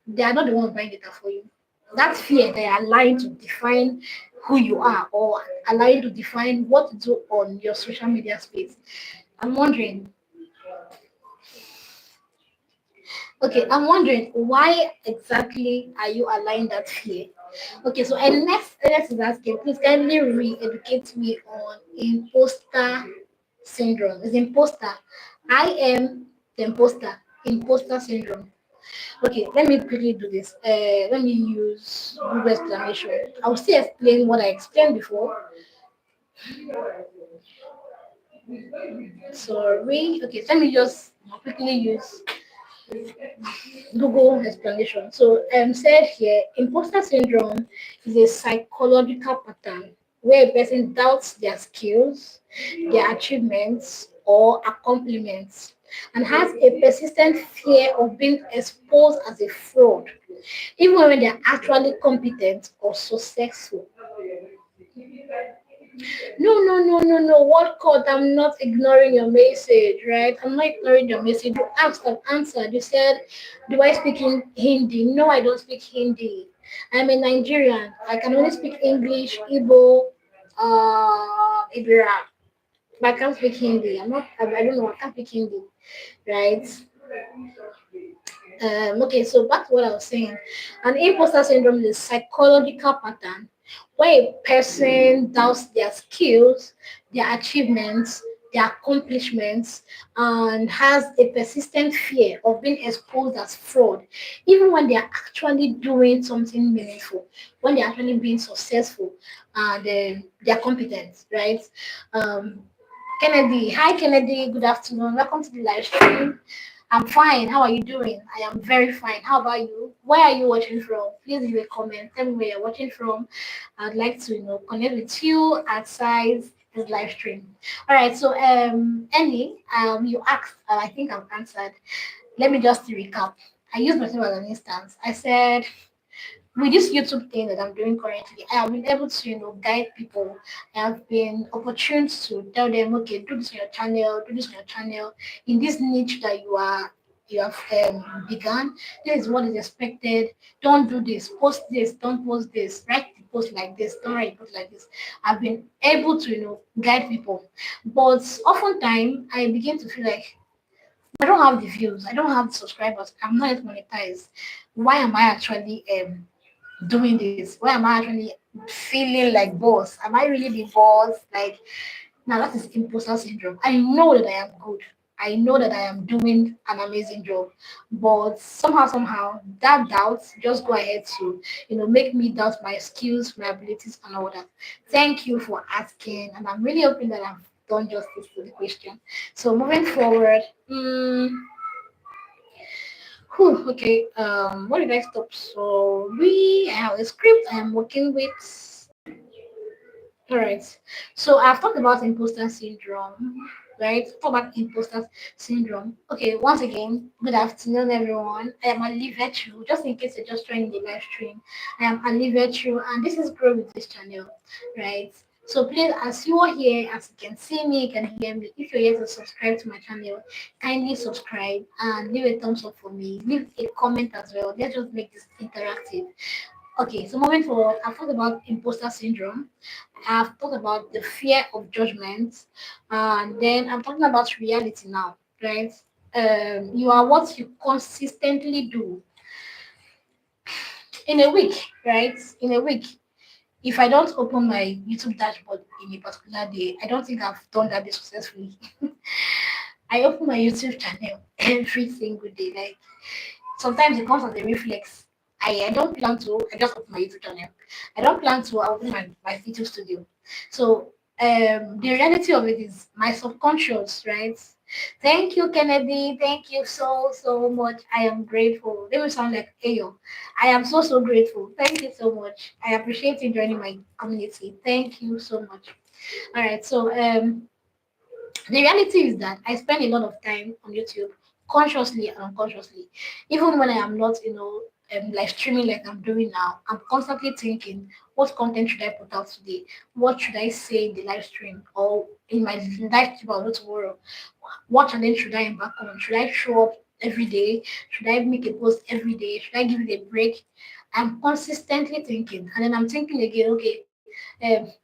They are not the ones buying data for you. That fear they are lying to define who you are or allowing to define what to do on your social media space. I'm wondering, okay, I'm wondering why exactly are you allowing that fear? Okay, so and next is asking, please kindly re-educate me on imposter syndrome. Is imposter. I am the imposter. Imposter syndrome. Okay, let me quickly do this. Let me use Google explanation. I'll still explain what I explained before. Sorry. Okay, let me just quickly use Google explanation. So, said here, imposter syndrome is a psychological pattern where a person doubts their skills, their achievements, or accomplishments, and has a persistent fear of being exposed as a fraud, even when they are actually competent or successful. No, no, no, no, no. What code? I'm not ignoring your message, right? I'm not ignoring your message. You asked and answered. You said, do I speak in Hindi? No, I don't speak Hindi. I'm a Nigerian. I can only speak English, Igbo, Ibira. But I can't speak Hindi. I don't know. I can't speak Hindi, right? Okay, so back to what I was saying. An imposter syndrome is a psychological pattern where a person doubts their skills, their achievements, their accomplishments, and has a persistent fear of being exposed as fraud, even when they are actually doing something meaningful, when they're actually being successful and they're competent, right? Um, Kennedy, hi Kennedy, good afternoon. Welcome to the live stream. I'm fine. How are you doing? I am very fine. How about you? Where are you watching from? Please leave a comment. Tell me where you're watching from. I'd like to, connect with you outside this live stream. All right. So, Annie, you asked. I think I've answered. Let me just recap. I used myself as an instance. I said with this YouTube thing that I'm doing currently, I have been able to, guide people. I have been opportune to tell them, okay, do this on your channel, do this on your channel, in this niche that you have begun. This is what is expected. Don't do this. Post this. Don't post this. Write the post like this. Don't write the post like this. I've been able to, guide people, but oftentimes I begin to feel like I don't have the views. I don't have the subscribers. I'm not yet monetized. Why am I actually doing this? Why am I actually feeling like boss? Am I really the boss? Like, now that is imposter syndrome. I know that I am good. I know that I am doing an amazing job, but somehow, that doubt just go ahead to, make me doubt my skills, my abilities, and all that. Thank you for asking, and I'm really hoping that I've done justice to the question. So moving forward, okay. What did I stop? So I have a script I am working with. All right. So I've talked about imposter syndrome, right? Talk about imposter syndrome. Okay. Once again, good afternoon, everyone. I am Ali Virtue. Just in case you're just joining the live stream, I am Ali Virtue, and this is Grow with this channel, right? So please, as you are here, as you can see me, you can hear me. If you're here to subscribe to my channel, kindly subscribe and leave a thumbs up for me. Leave a comment as well. Let's just make this interactive. Okay, so moving forward, I've talked about imposter syndrome. I've talked about the fear of judgment, and then I'm talking about reality now, right? You are what you consistently do in a week, right? In a week, if I don't open my YouTube dashboard in a particular day, I don't think I've done that day successfully. I open my YouTube channel every single day. Like sometimes it comes as a reflex. I don't plan to, I just open my YouTube channel. I don't plan to open my video studio. So the reality of it is my subconscious, right? Thank you, Kennedy. Thank you so much. I am grateful. They will sound like Ayo. I am so grateful. Thank you so much. I appreciate you joining my community. Thank you so much. All right. So The reality is that I spend a lot of time on YouTube, consciously and unconsciously. Even when I am not, live streaming like I'm doing now, I'm constantly thinking, what content should I put out today? What should I say in the live stream or in my live stream or tomorrow? What challenge should I embark on? Should I show up every day? Should I make a post every day? Should I give it a break? I'm consistently thinking, and then I'm thinking again, okay,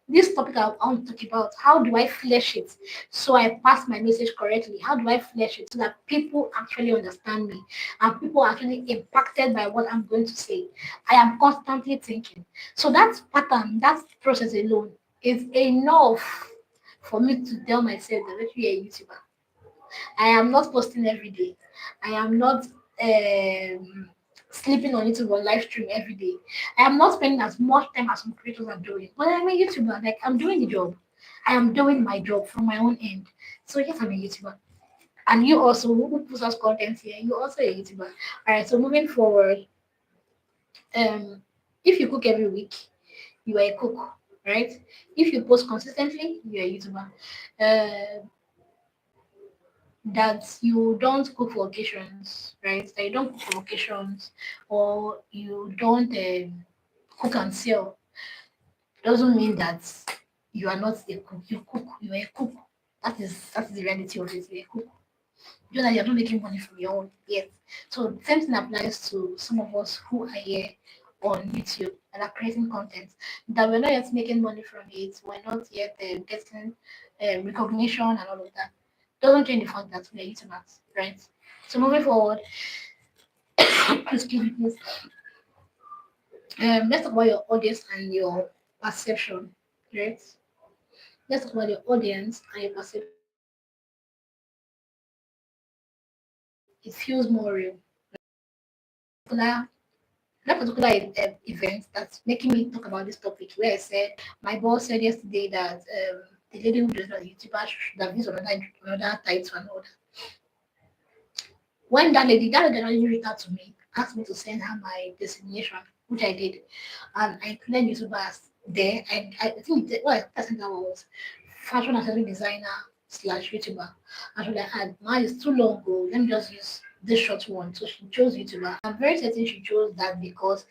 this topic I want to talk about, how do I flesh it so I pass my message correctly? How do I flesh it so that people actually understand me and people are actually impacted by what I'm going to say? I am constantly thinking. So that pattern, that process alone is enough for me to tell myself that let me a YouTuber. I am not posting every day. I am not sleeping on YouTube or live stream every day. I am not spending as much time as some creators are doing. But I'm a YouTuber. Like I'm doing the job. I am doing my job from my own end. So yes, I'm a YouTuber. And you also who puts out content here, you also a YouTuber. Alright, so moving forward, um if you cook every week, you are a cook, right? If you post consistently, you're a YouTuber. Uh, that you don't cook for occasions, right? That you don't cook for occasions or you don't cook and sell doesn't mean that you are not a cook. You cook, you are a cook. That is the reality of it. You're a cook. Just that you're not making money from your own yet. So the same thing applies to some of us who are here on YouTube and are creating content that we're not yet making money from it. We're not yet getting recognition and all of that. Doesn't change the fact that we're YouTubers, right? So moving forward, excuse me, please. Let's talk about your audience and your perception, right? Let's talk about your audience and your perception. It feels more real. Particular that particular event that's making me talk about this topic where I said my boss said yesterday that the lady who does a YouTuber should have used another title and all that. When that lady reached out to me, asked me to send her my designation, which I did, and I included YouTubers there. I think what I sent her was fashion accessory designer slash YouTuber. And she was like, ah, mine is too long ago. Let me just use this short one. So she chose YouTuber. I'm very certain she chose that because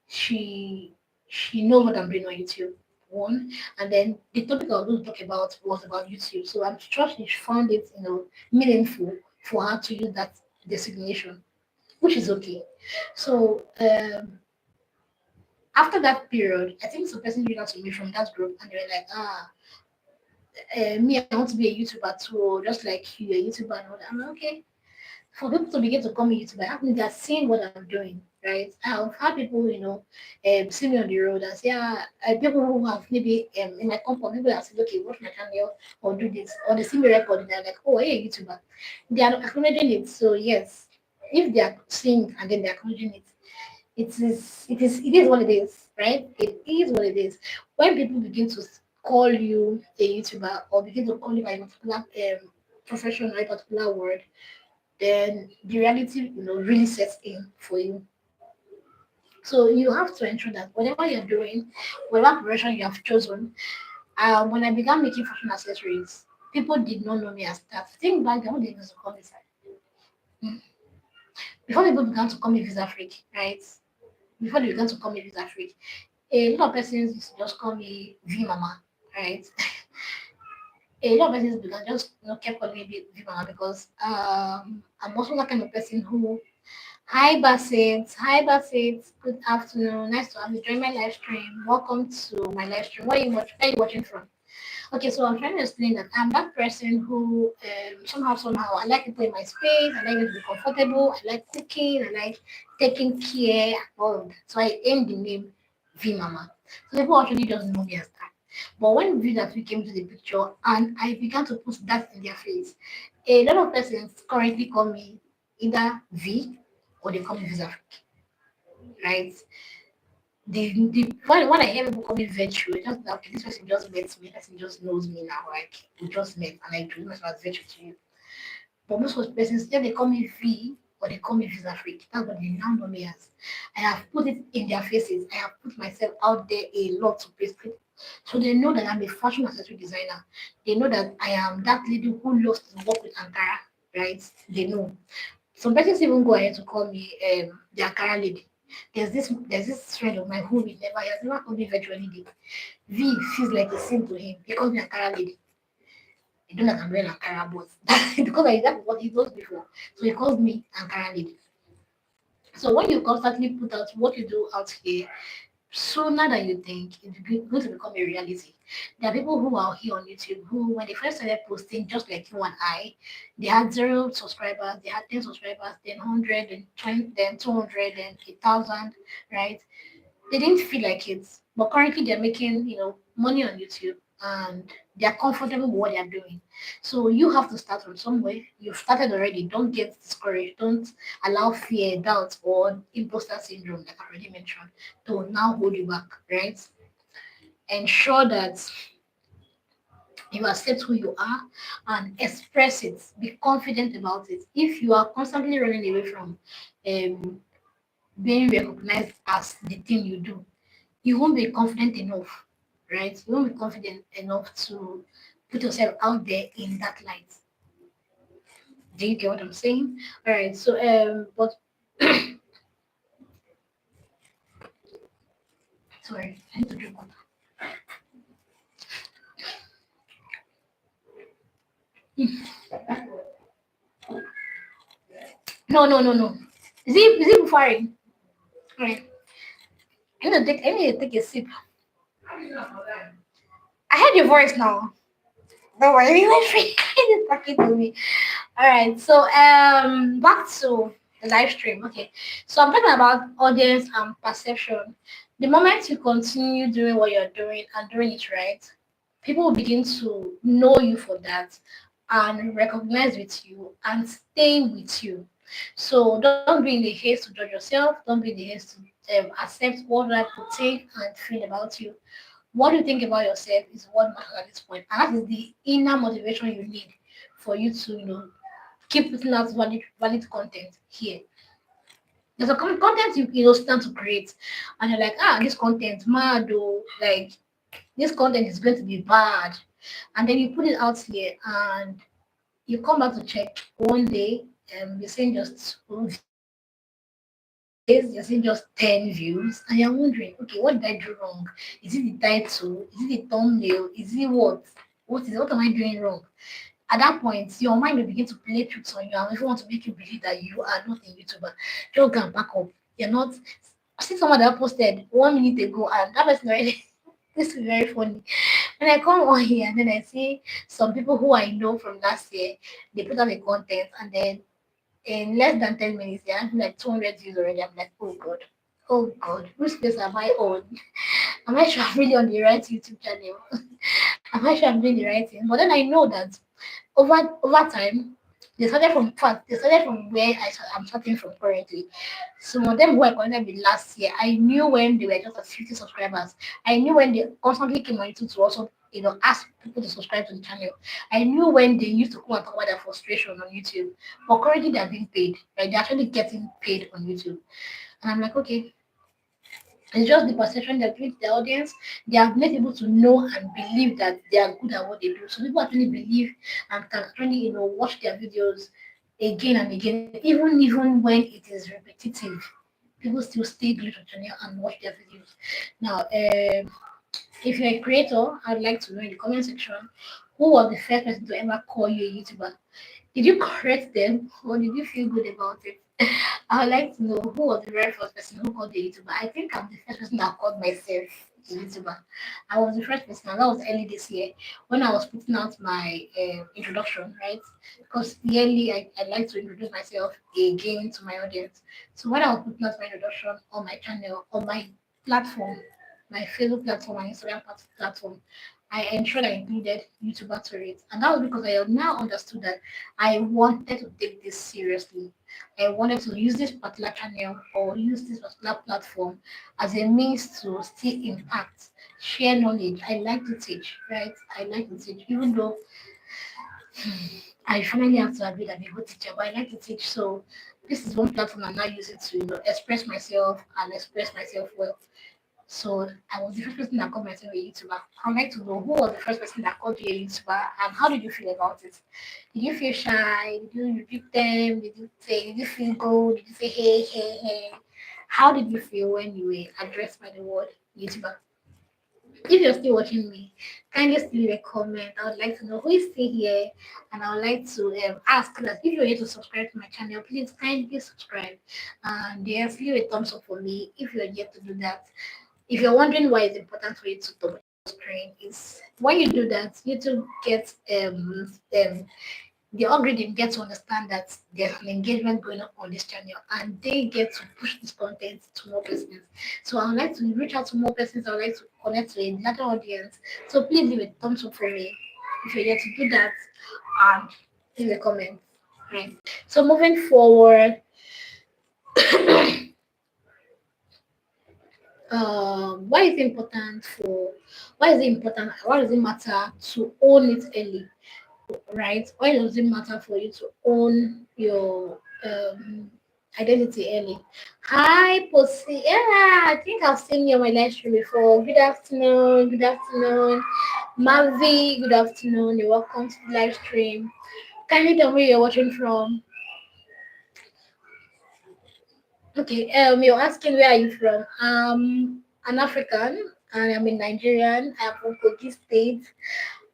she she knows what I'm doing on YouTube. One, and then the topic I was going to talk about was about YouTube. So I'm sure she found it, meaningful for her to use that designation, which is okay. So after that period, I think some person reached out to me from that group, and they were like, me, I want to be a YouTuber too, just like you, a YouTuber and all that. I'm like, okay, for people to begin to call me YouTuber, that means they're seeing what I'm doing, right? I've had people, see me on the road and say, people who have maybe in my company, people have said, okay, watch my channel or do this, or they see me recording, they're like, oh, hey, YouTuber. They are acknowledging it. So, yes, if they are seeing and then they're acknowledging it, it is what it is, right? It is what it is. When people begin to call you a YouTuber or begin to call you by a particular profession or a particular word, then the reality, really sets in for you. So you have to ensure that whatever you're doing, whatever profession you have chosen, when I began making fashion accessories, people did not know me as that. Think back then when they used to call me mm, before people began to call me visa freak, right? Before they began to call me visa freak, a lot of persons used to just call me V Mama, right? A lot of persons began just kept calling me V Mama because I'm also that kind of person who hi Basit, hi Basit, good afternoon, nice to have you join my live stream. Welcome to my live stream. Where are you watching from? Okay, so I'm trying to explain that I'm that person who somehow I like people in my space, I like it to be comfortable, I like cooking, I like taking care of. So I aim the name V Mama. So people actually just know me as that. But when V that we came to the picture and I began to put that in their face, a lot of persons currently call me either V or they call me Visa Freak, right? When I hear people call me virtue, it's just that okay, this person just met me, this person just knows me now, like we just met and I introduce myself as virtue to you. But most of the persons either they call me V or they call me Visa Freak. That's what they now know me as. I have put it in their faces. I have put myself out there a lot to So they know that I'm a fashion accessory designer. They know that I am that lady who loves to work with Ankara, right? They know. Some persons even go ahead to call me the Ankara lady. There's this friend of mine who he has never called me virtual lady. V feels like a sin to him. He calls me Ankara lady. I don't like I'm wearing Ankara, but because that's what he does before. So he calls me Ankara lady. So when you constantly put out what you do out here, sooner than you think, it's going to become a reality. There are people who are here on YouTube who, when they first started posting, just like you and I, they had 0 subscribers, they had 10 subscribers, then 100, then 20, then 200, then 1,000, right? They didn't feel like it, but currently they're making money on YouTube and they're comfortable with what they're doing. So you have to start from somewhere. You've started already. Don't get discouraged. Don't allow fear, doubt, or imposter syndrome, like I already mentioned, to now hold you back. Right? Ensure that you accept who you are and express it. Be confident about it. If you are constantly running away from um, being recognized as the thing you do, you won't be confident enough, right? You won't be confident enough to put yourself out there in that light. Do you get what I'm saying? All right. So, but sorry, I need to drink water. No, no, no, no. Is it buffering? All right. I need to take a sip. I heard your voice now. Don't worry, my friend is talking to me. All right. So, back to the live stream. Okay. So I'm talking about audience and perception. The moment you continue doing what you're doing and doing it right, people will begin to know you for that and recognize with you and stay with you. So don't be in the haste to judge yourself. Don't be in the haste to accept what other people think and feel about you. What you think about yourself is what matters at this point, and that is the inner motivation you need for you to keep putting out valid content here. There's a content you stand to create, and you're like, this content mad though, like this content is going to be bad, and then you put it out here, and you come back to check one day, you're seeing just 2 views. The next day, you're seeing just 10 views, and you're wondering, okay, what did I do wrong? Is it the title? Is it the thumbnail? Is it what? What is it? What am I doing wrong? At that point, your mind will begin to play tricks on you and even want to make you believe that you are not a YouTuber. Just go and back up. You're not. I see someone that posted 1 minute ago, and that person already. This is very funny. When I come on here and then I see some people who I know from last year, they put out the content and then in less than 10 minutes, they have like 200 views already. I'm like, oh God, which space am I on? Am I sure I'm really on the right YouTube channel? Am I sure I'm doing the right thing? But then I know that over time, they started from where I'm starting from currently. Some of them who I connected with last year, I knew when they were just at 50 subscribers. I knew when they constantly came on YouTube to also ask people to subscribe to the channel. I knew when they used to come and talk about their frustration on YouTube. But currently they're being paid. Right? They're actually getting paid on YouTube. And I'm like, okay, it's just the perception they give the audience. They have made people to know and believe that they are good at what they do. So people actually believe and can actually, watch their videos again and again, even when it is repetitive. People still stay glued to the channel and watch their videos. Now, if you're a creator, I'd like to know in the comment section who was the first person to ever call you a YouTuber. Did you correct them or did you feel good about it? I would like to know who was the very first person who called the YouTuber. I think I'm the first person that called myself a YouTuber. I was the first person, and that was early this year when I was putting out my introduction, right? Because yearly I like to introduce myself again to my audience. So when I was putting out my introduction on my channel, on my platform, my Facebook platform, my Instagram platform, I ensured I included YouTuber to it. And that was because I now understood that I wanted to take this seriously. I wanted to use this particular channel or use this particular platform as a means to still impact, share knowledge. I like to teach, right? I like to teach, even though I finally have to admit I'm a good teacher, but I like to teach. So this is one platform I'm now using to express myself and express myself well. So I was the first person that called myself a YouTuber. I'd like to know who was the first person that called you a YouTuber and how did you feel about it? Did you feel shy? Did you rebuke them? Did you feel good? Did you say hey, hey, hey? How did you feel when you were addressed by the word YouTuber? If you're still watching me, kindly still leave a comment. I would like to know who is still here, and I would like to ask that if you're here to subscribe to my channel, please kindly subscribe. And yes, leave a thumbs up for me if you're yet to do that. If you're wondering why it's important for you to double screen, is when you do that, YouTube gets the algorithm get to understand that there's an engagement going on this channel and they get to push this content to more persons. So I would like to reach out to more persons. I would like to connect to a larger audience. So please leave a thumbs up for me if you're here to do that and leave a comment. Right. So moving forward, why is it important? Why does it matter to own it early? Right? Why does it matter for you to own your identity early? Hi, Pussy. Yeah, I think I've seen you on my live stream before. Good afternoon. Good afternoon. Mavi, good afternoon. You're welcome to the live stream. Can you tell me where you're watching from? Okay, you're asking where are you from? An African and I'm a Nigerian. I'm from Kogi State.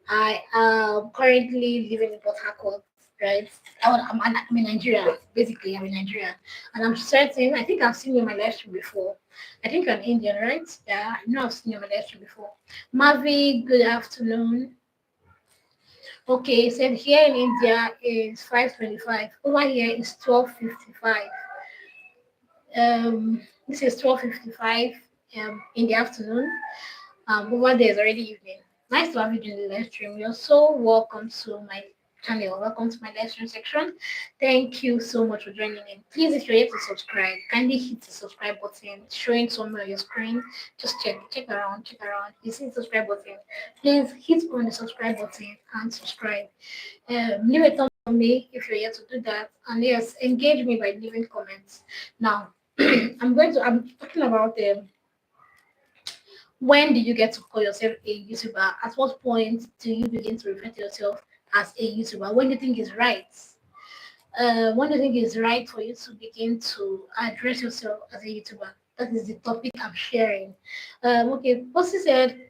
I am currently living in Port Harcourt, right? I'm in Nigeria, basically. I'm in Nigeria. And I'm certain, I think I've seen you on my live stream before. I think you're an Indian, right? Yeah, I know I've seen you on my live stream before. Mavi, good afternoon. Okay, said here in India is 5:25. Over here is 12:55. This is 12:55 in the afternoon. Over there is already evening. Nice to have you in the live stream. You're so welcome to my channel. Welcome to my live stream section. Thank you so much for joining in. Please, if you're yet to subscribe, kindly hit the subscribe button showing somewhere on your screen. Just check around, check around. You see the subscribe button. Please hit on the subscribe button and subscribe. Leave a thumb on me if you're yet to do that. And yes, engage me by leaving comments. Now, I'm talking about when did you get to call yourself a YouTuber? At what point do you begin to refer to yourself as a YouTuber? When do you think is right? When do you think is right for you to begin to address yourself as a YouTuber? That is the topic I'm sharing. Okay, Posty said,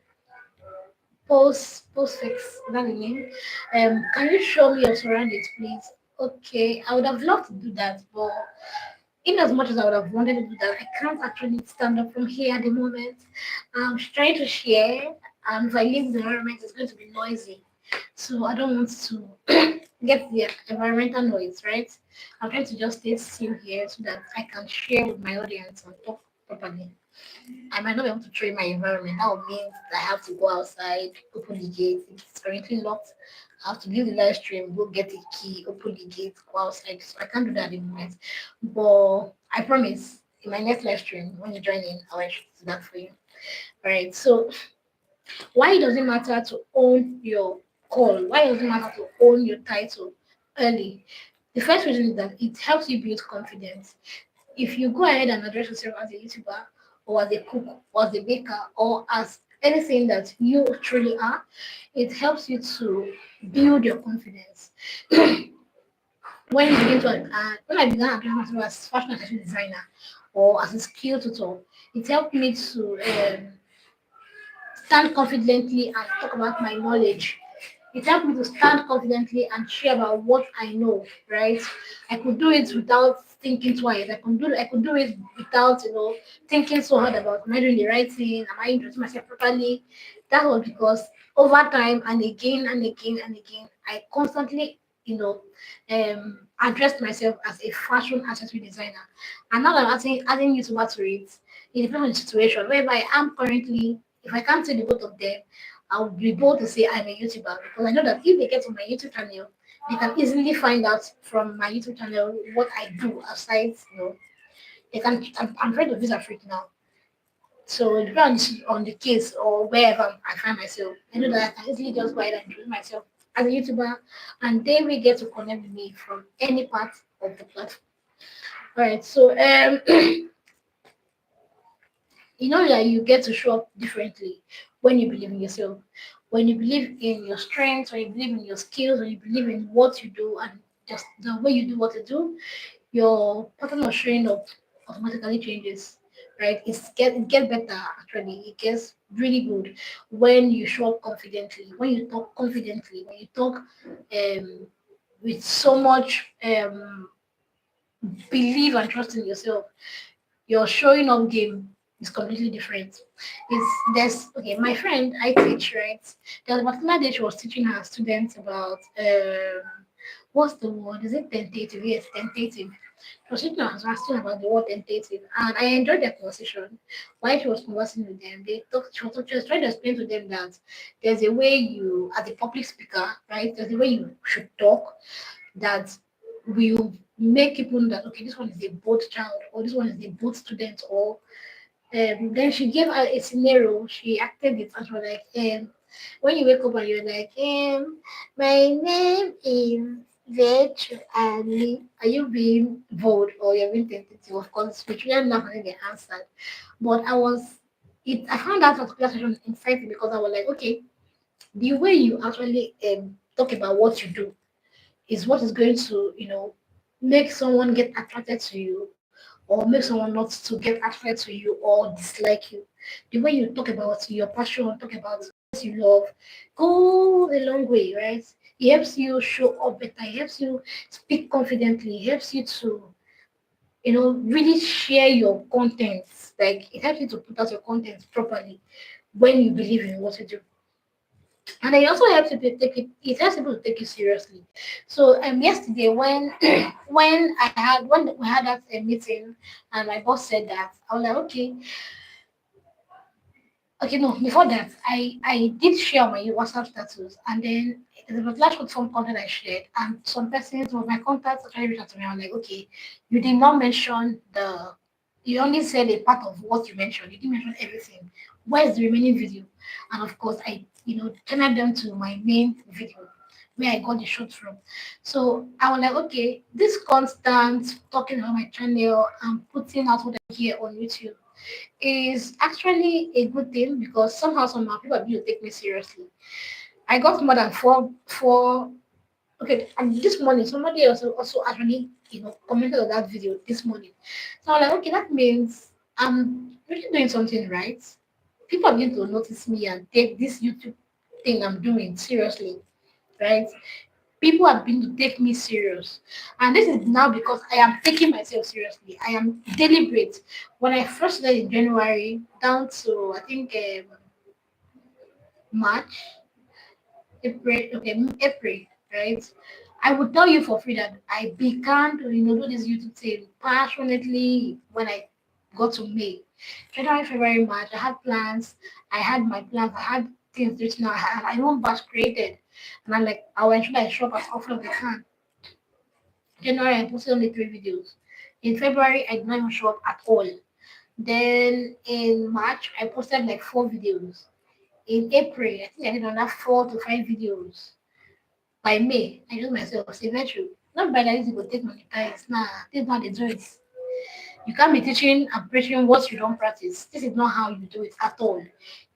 post fix, that the name. Can you show me your surroundings, please? Okay, I would have loved to do that, but in as much as I would have wanted to do that, I can't actually stand up from here at the moment. I'm trying to share, and if I leave the environment, it's going to be noisy. So I don't want to get the environmental noise, right? I'm trying to just stay still here so that I can share with my audience and talk properly. I might not be able to train my environment. That would mean that I have to go outside, open the gate. If it's currently locked, I have to leave the live stream, go get a key, open the gate, go outside. So I can't do that at the moment. But I promise in my next live stream, when you join in, I'll do that for you. All right. So why does it matter to own your call? Why does it matter to own your title early? The first reason is that it helps you build confidence. If you go ahead and address yourself as a YouTuber or as a cook or as a baker or as anything that you truly are, it helps you to build your confidence. When I began addressing myself as fashion accessory designer or as a skill tutor, it helped me to stand confidently and talk about my knowledge. It helped me to stand confidently and share about what I know, right? I could do it without thinking twice. I could do it without, thinking so hard about am I doing the right thing? Am I introducing myself properly? That was because over time and again and again and again, I constantly, addressed myself as a fashion accessory designer. And now that I'm adding YouTuber to it, it depends on the situation. Whereby I am currently, if I can't say the both of them, I'll be bold to say I'm a YouTuber because I know that if they get on my YouTube channel, they can easily find out from my YouTube channel what I do aside, they can. I'm afraid of visa freak now. So it depends on the case or wherever I find myself. I know that I can easily just go ahead and introduce myself as a YouTuber, and they will get to connect with me from any part of the platform. All right. So You know that you get to show up differently when you believe in yourself. When you believe in your strengths, when you believe in your skills, when you believe in what you do and just the way you do what you do, your pattern of showing up automatically changes. Right? It gets better actually. It gets really good when you show up confidently, when you talk confidently, when you talk with so much believe and trust in yourself. Your showing up game is completely different. It's there's okay, my friend I teach, right? There was a particular day she was teaching her students about what's the word? Is it tentative? Yes, tentative. She was teaching us asking about the word tentative, and I enjoyed that conversation. While she was conversing with them, she was trying to explain to them that there's a way you, as a public speaker, right? There's a way you should talk that will make people know that okay, this one is a bold child, or this one is a bold student, or then she gave her a scenario. She acted it and she was like, when you wake up and you're like, my name is Virtue Ali. Are you being bold or you're being tentative? Of course, which we are not having the answer. But I found that particular session insightful because I was like, okay, the way you actually talk about what you do is what is going to, make someone get attracted to you or make someone not to get attracted to you or dislike you. The way you talk about your passion, talk about what you love, go a long way, right? It helps you show up better, it helps you speak confidently, it helps you to, really share your content. Like it helps you to put out your content properly when you believe in what you do. And it also helps people take it helps people to take you seriously. So yesterday when when we had that meeting and my boss said that, I was like, okay, no, before that, I did share my WhatsApp status, and then there was a large form content I shared, and some persons, some of my contacts actually reached out to me. I was like, okay, you did not mention you only said a part of what you mentioned. You didn't mention everything. Where's the remaining video? And of course, I, channeled them to my main video where I got the shot from. So I was like, okay, this constant talking about my channel and putting out what I hear on YouTube is actually a good thing because somehow people are going to take me seriously. I got more than four. Okay, and this morning somebody also actually commented on that video this morning. So I'm like, okay, that means I'm really doing something right. People are going to notice me and take this YouTube thing I'm doing seriously, right? People are going to take me serious. And this is now because I am taking myself seriously. I am deliberate. When I first started in January down to I think March, April, right? I would tell you for free that I began to do this YouTube thing passionately when I got to May. January, February, March, I had plans. I had my plans. I had things written out. I had my own batch created. And I'm like, I will ensure that I show up as often as I can. January, I posted only 3 videos. In February, I did not even show up at all. Then in March, I posted like 4 videos. In April, I think I did another 4 to 5 videos. By May, I told myself, say virtue. Not by that it will take monetized. Nah, this is not the do it. You can't be teaching and preaching what you don't practice. This is not how you do it at all.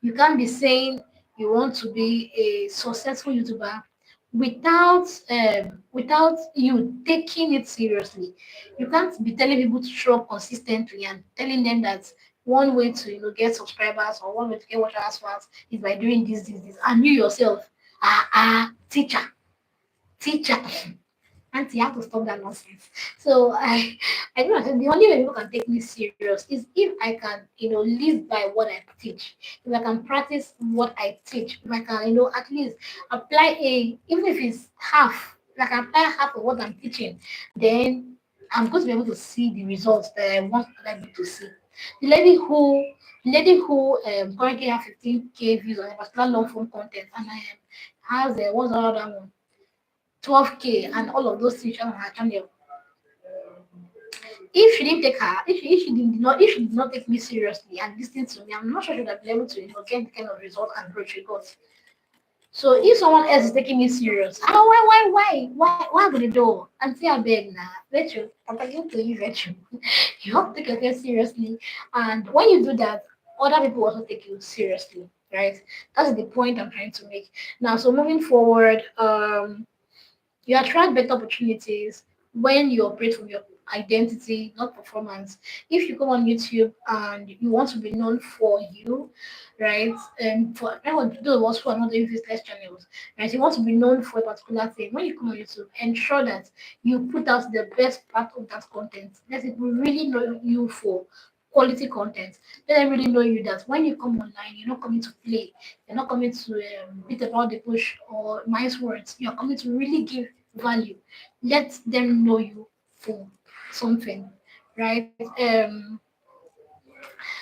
You can't be saying you want to be a successful YouTuber without you taking it seriously. You can't be telling people to show up consistently and telling them that one way to get subscribers or one way to get watch hours fast is by doing this, and you yourself are a teacher. Auntie, you have to stop that nonsense. So I don't know. The only way people can take me serious is if I can, live by what I teach. If I can practice what I teach. If I can, at least apply even if it's half, if I can apply half of what I'm teaching, then I'm going to be able to see the results that I want other people to see. The lady who currently has 15K views on a particular long form content, and I has what's the other one? 12K and all of those things on her channel. If she didn't take her, if she did not take me seriously and listen to me, I'm not sure she would have been able to get the kind of result and growth she got. So if someone else is taking me serious, why would they do? Auntie, I beg now, virtue, I'm talking to you, virtue. You have to take yourself seriously, and when you do that, other people also take you seriously, right? That's the point I'm trying to make. Now, so moving forward, you attract better opportunities when you operate from your identity, not performance. If you come on YouTube and you want to be known for you, right? And for everyone, those of us who are not doing business channels, right? You want to be known for a particular thing. When you come on YouTube, ensure that you put out the best part of that content. Let people really know you for quality content. Let them really know you that when you come online, you're not coming to play, you're not coming to beat about the bush or nice words. You're coming to really give value. Let them know you for something, right?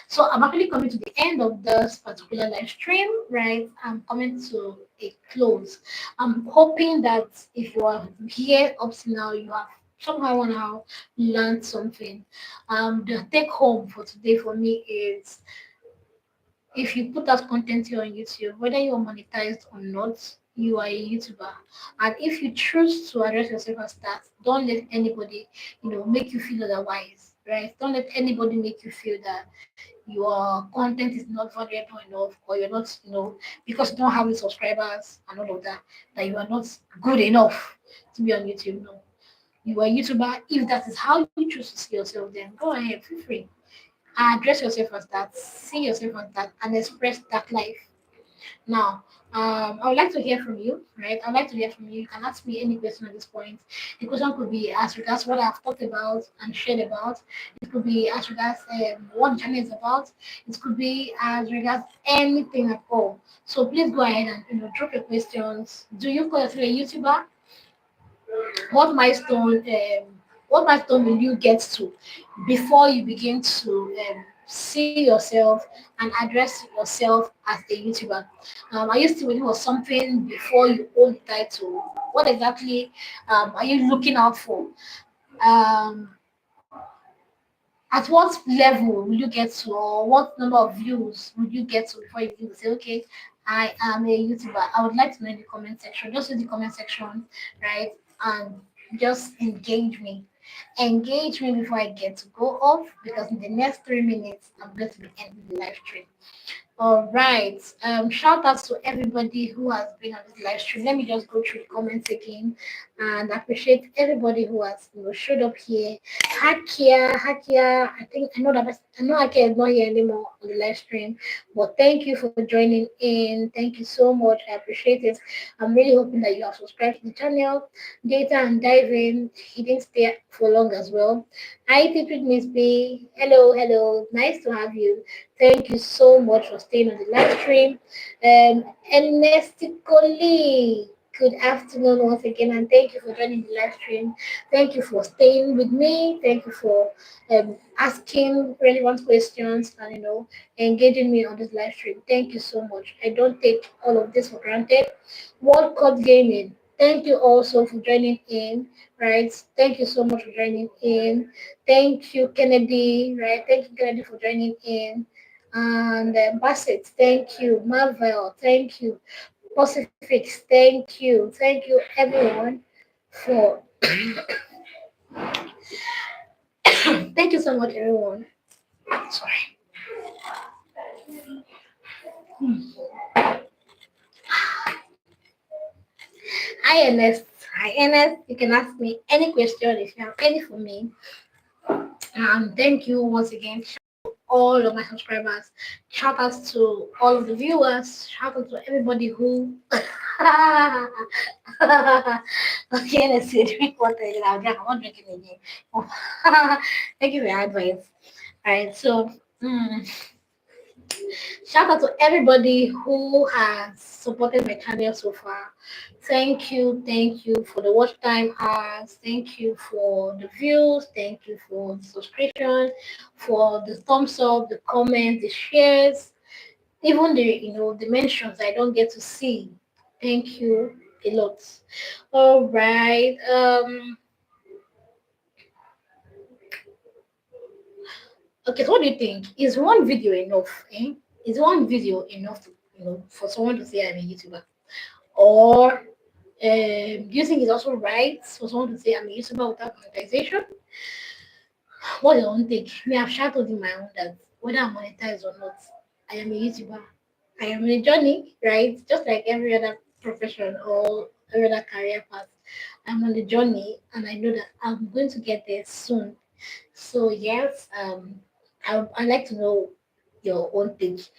So I'm actually coming to the end of this particular live stream, right? I'm coming to a close. I'm hoping that if you are here up to now, you have somehow learned something. The take home for today for me is if you put out content here on YouTube, whether you're monetized or not, you are a YouTuber. And if you choose to address yourself as that, don't let anybody, make you feel otherwise, right? Don't let anybody make you feel that your content is not valuable enough or you're not, because you don't have the subscribers and all of that, that you are not good enough to be on YouTube. No. You are a YouTuber. If that is how you choose to see yourself, then go ahead, feel free. Address yourself as that, see yourself as that, and express that life. Now, I would like to hear from you, right? I'd like to hear from you. You can ask me any question at this point. The question could be as regards what I've talked about and shared about. It could be as regards what the channel is about. It could be as regards anything at all. So please go ahead and drop your questions. Do you call yourself a YouTuber? what milestone um, what milestone will you get to before you begin to see yourself and address yourself as a YouTuber? Are you still waiting for something before you own the title? What exactly are you looking out for? Um, at what level will you get to, or what number of views will you get to before you begin to say, okay, I am a YouTuber? I would like to know in the comment section. Just in the comment section, right? And just engage me. Engage me before I get to go off because in the next 3 minutes, I'm going to be ending the live stream. All right. Shout out to everybody who has been on this live stream. Let me just go through the comments again and appreciate everybody who has showed up here. Hakia, I know Hakia is not here anymore on the live stream, but thank you for joining in. Thank you so much. I appreciate it. I'm really hoping that you have subscribed to the channel. Data and diving. He didn't stay for long as well. Hi, Tipid Miss B. Hello. Nice to have you. Thank you so much for staying on the live stream. Ernesticoli, good afternoon once again, and thank you for joining the live stream. Thank you for staying with me. Thank you for asking relevant questions and engaging me on this live stream. Thank you so much. I don't take all of this for granted. World Cup Gaming. Thank you also for joining in, right? Thank you so much for joining in. Thank you, Kennedy, right? Thank you, Kennedy, for joining in. And Bassett, thank you. Marvel, thank you. Pacifics, thank you, everyone, for thank you so much, everyone. Sorry. Hi, Ernest. Hi, Ernest. You can ask me any question if you have any for me. Thank you once again. All of my subscribers. Shout out to all of the viewers. Shout out to everybody who. Okay, let's see. Drink water. I'm not drinking again. Thank you for your advice. All right, so. Shout out to everybody who has supported my channel so far. Thank you for the watch time hours. Thank you for the views. Thank you for the subscription, for the thumbs up, the comments, the shares, even the mentions I don't get to see. Thank you a lot. All right. Okay, so what do you think? Is one video enough? Is one video enough to for someone to say I'm a YouTuber? Or do you think it's also right for someone to say I'm a YouTuber without monetization? What do you think? Me, I've shouted in my own that whether I'm monetized or not. I am a YouTuber. I am on a journey, right? Just like every other profession or every other career path. I'm on the journey and I know that I'm going to get there soon. So yes, I'd like to know your own take.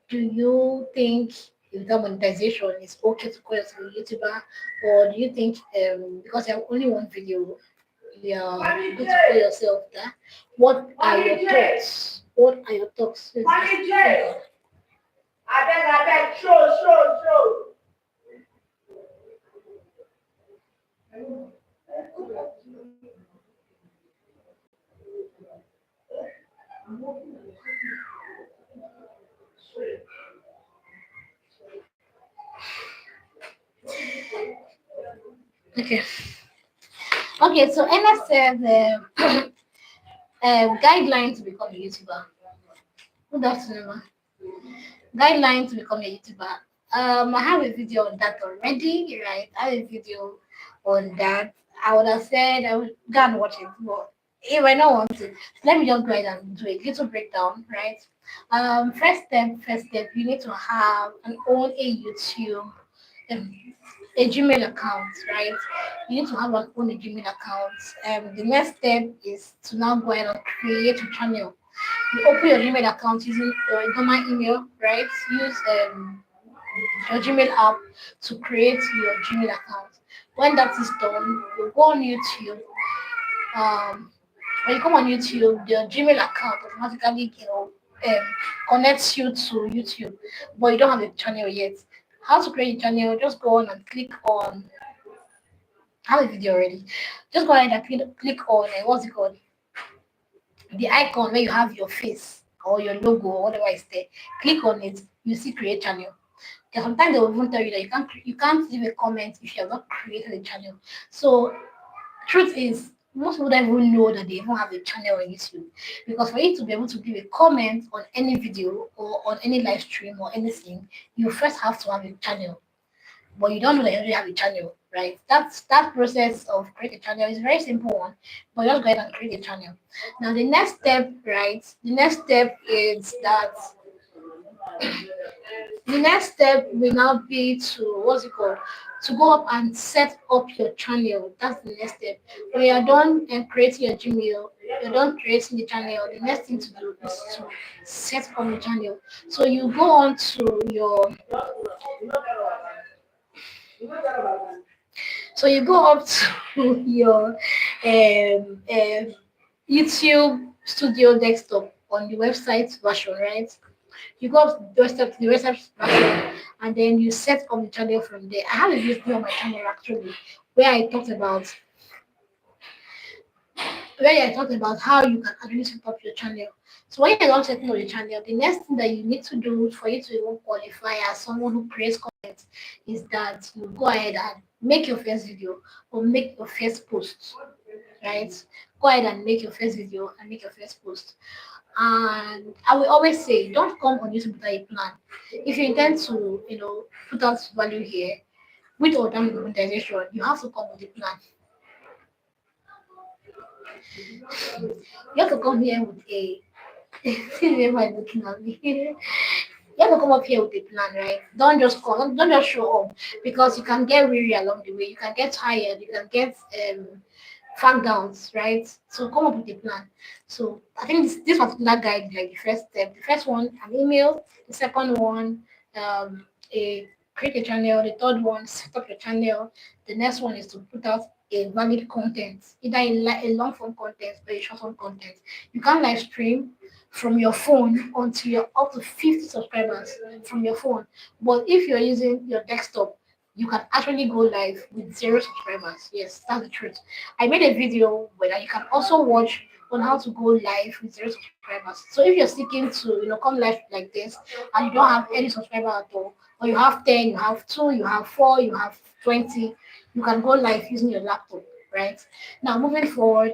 Do you think without monetization it's okay to call yourself a YouTuber? Or do you think because you have only one video, you're good to call yourself that? What are your thoughts? What are your thoughts? Okay. Okay, so Anna said guidelines to become a YouTuber. Good afternoon, ma. Guidelines to become a YouTuber. I have a video on that already, right? I have a video on that. I would have said I would go and watch it, but if I don't want to, let me just go ahead and do a little breakdown, right? First step, you need to have an own a YouTube, um, a Gmail account, right? You need to have an own a Gmail account. The next step is to now go ahead and create a channel. You open your Gmail account using your normal email, right? Use your Gmail app to create your Gmail account. When that is done, you go on YouTube. Um, when you come on YouTube, your Gmail account automatically, connects you to YouTube, but you don't have a channel yet. How to create a channel? Just go on and click on. I have a video already. Just go ahead and click on what's it called? The icon where you have your face or your logo or whatever is there. Click on it. You see create channel. Okay, sometimes they will even tell you that you can't leave a comment if you have not created a channel. So truth is most people don't even know that they even have a channel on YouTube. Because for you to be able to give a comment on any video or on any live stream or anything, you first have to have a channel. But you don't know that you already have a channel, right? That process of create a channel is a very simple one, but you just go ahead and create a channel. Now the next step, right? The next step will now be to what's it called? To go up and set up your channel. That's the next step. When you're done and creating your Gmail, you're done creating the channel. The next thing to do is to set up the channel. So you go on to your so you go up to your YouTube Studio desktop on the website version, right? You go up to the website version and then you set up the channel from there. I have a video on my channel actually where I talked about how you can actually set up your channel. So when you're not setting up your channel, the next thing that you need to do for you to even qualify as someone who creates content is that you go ahead and make your first video or make your first post, right? Go ahead and make your first video and make your first post. And I will always say, don't come on YouTube without a plan. If you intend to, put out value here with or without monetization, you have to come with a plan. You have to come here with a see everybody looking at me. You have to come up here with a plan, right? Don't just come, don't just show up because you can get weary along the way. You can get tired. You can get fact downs, right? So come up with a plan. So I think this particular guide, like the first step, the first one, an email. The second one, a create a channel. The third one, set up your channel. The next one is to put out a valid content, either a long form content or a short form content. You can live stream from your phone until you're up to 50 subscribers from your phone. But if you're using your desktop, you can actually go live with 0 subscribers. Yes, that's the truth. I made a video where you can also watch on how to go live with 0 subscribers. So if you're seeking to come live like this and you don't have any subscriber at all, or you have 10, you have 2, you have 4, you have 20, you can go live using your laptop, right? Now moving forward,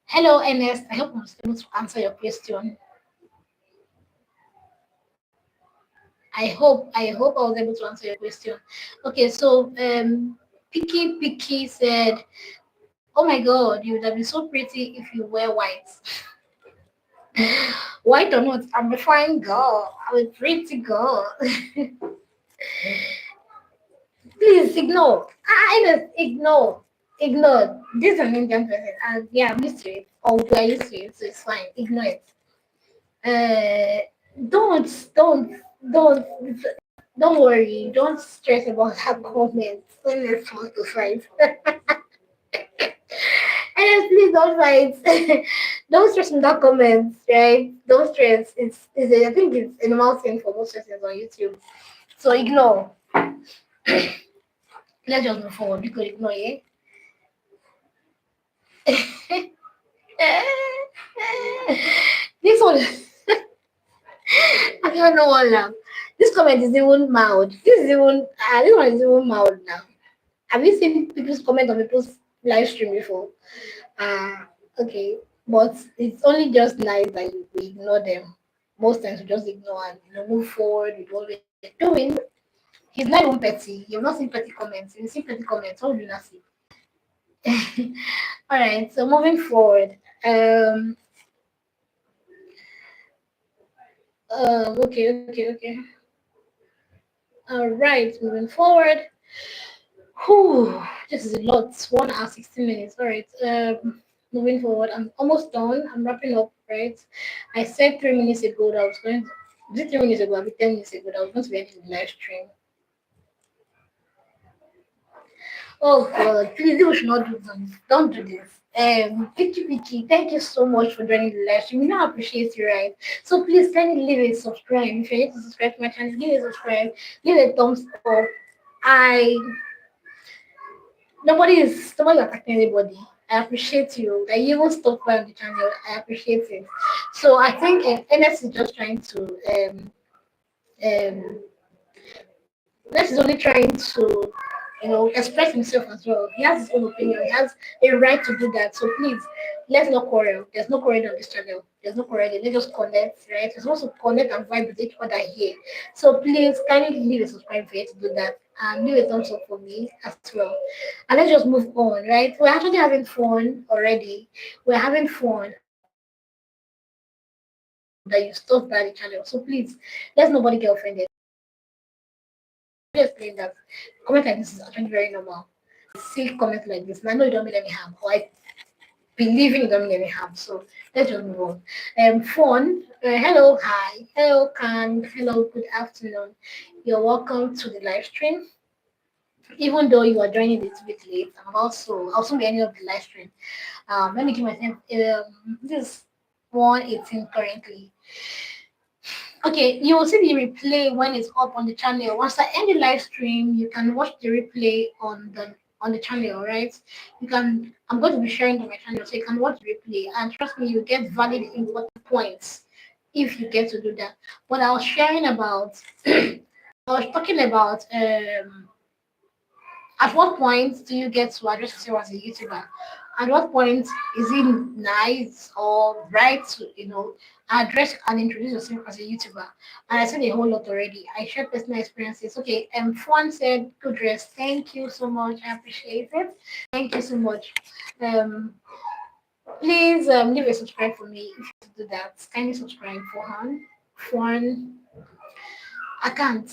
hello Ernest. I hope I'm able to answer your question. I hope I was able to answer your question. Okay, so Picky said, "Oh my God, you would have been so pretty if you wear white." White or not, I'm a fine girl. I'm a pretty girl. Please ignore. I just ignore. Ignore. This is an Indian person, and yeah, I'm used to it. Or we're used to it, so it's fine. Ignore it. Uh, don't, don't, don't worry. Don't stress about that comment. When it's supposed to fight. And please don't fight. Don't stress in that comment, right? Don't stress. I think it's a normal thing for most persons on YouTube. So ignore. Let's just move forward. We could ignore it. This one, I don't know what now. This comment is even mild. This one is even mild now. Have you seen people's comment on people's live stream before? Okay, but it's only just nice that we ignore them. Most times we just ignore and move forward with what we're doing. He's not even petty. You've not seen petty comments. If you see petty comments, what will you not see? All right, so moving forward. Okay. All right, moving forward. Whew, this is a lot. 1 hour, 16 minutes. All right. Moving forward. I'm almost done. I'm wrapping up. Right. I said 3 minutes ago that I was going. Was it 3 minutes ago? I'll be 10 minutes ago that I was going to be ending the live stream. Oh God, please, you should not do this. Don't do this. Vicky, thank you so much for joining the live stream. You know I appreciate you, right? So please kindly leave a subscribe. If you're yet to subscribe to my channel, give a subscribe, give a thumbs up. I nobody is attacking anybody. I appreciate you. That you even stop by on the channel. I appreciate it. So I think NS is just trying to um Ness is only trying to express himself as well. He has his own opinion. He has a right to do that. So please, let's not quarrel. There's no quarrel on this channel. There's no quarrel. Let's just connect, right? We're supposed to connect and vibe with each other here. So please, kindly leave a subscribe for you to do that. And leave a thumbs up for me as well. And let's just move on, right? We're actually having fun already. We're having fun. And I want you to know that you stopped by the channel. So please, let's nobody get offended. Let me explain that. Comment like this is actually very normal. See comment like this, and I know you don't mean any harm, or I believe in you don't mean any harm. So let's just move on. Phone. Hello, hi, hello, Kang. Hello, good afternoon. You're welcome to the live stream. Even though you are joining a little bit late, I'm also be ending up the live stream. Let me give myself this 1:18 currently. Okay, you will see the replay when it's up on the channel. Once I end the live stream, you can watch the replay on the channel, right? You can. I'm going to be sharing to my channel, so you can watch the replay. And trust me, you get valid important points if you get to do that. What I was sharing about, I was talking about at what point do you get to address yourself as a YouTuber? At what point is it nice or right to, address and introduce yourself as a YouTuber? And I said a whole lot already. I shared personal experiences. Okay, Fwan said, good dress. Thank you so much. I appreciate it. Thank you so much. Um, please leave a subscribe for me if you do that. Kindly subscribe for Han. Fwan, I can't.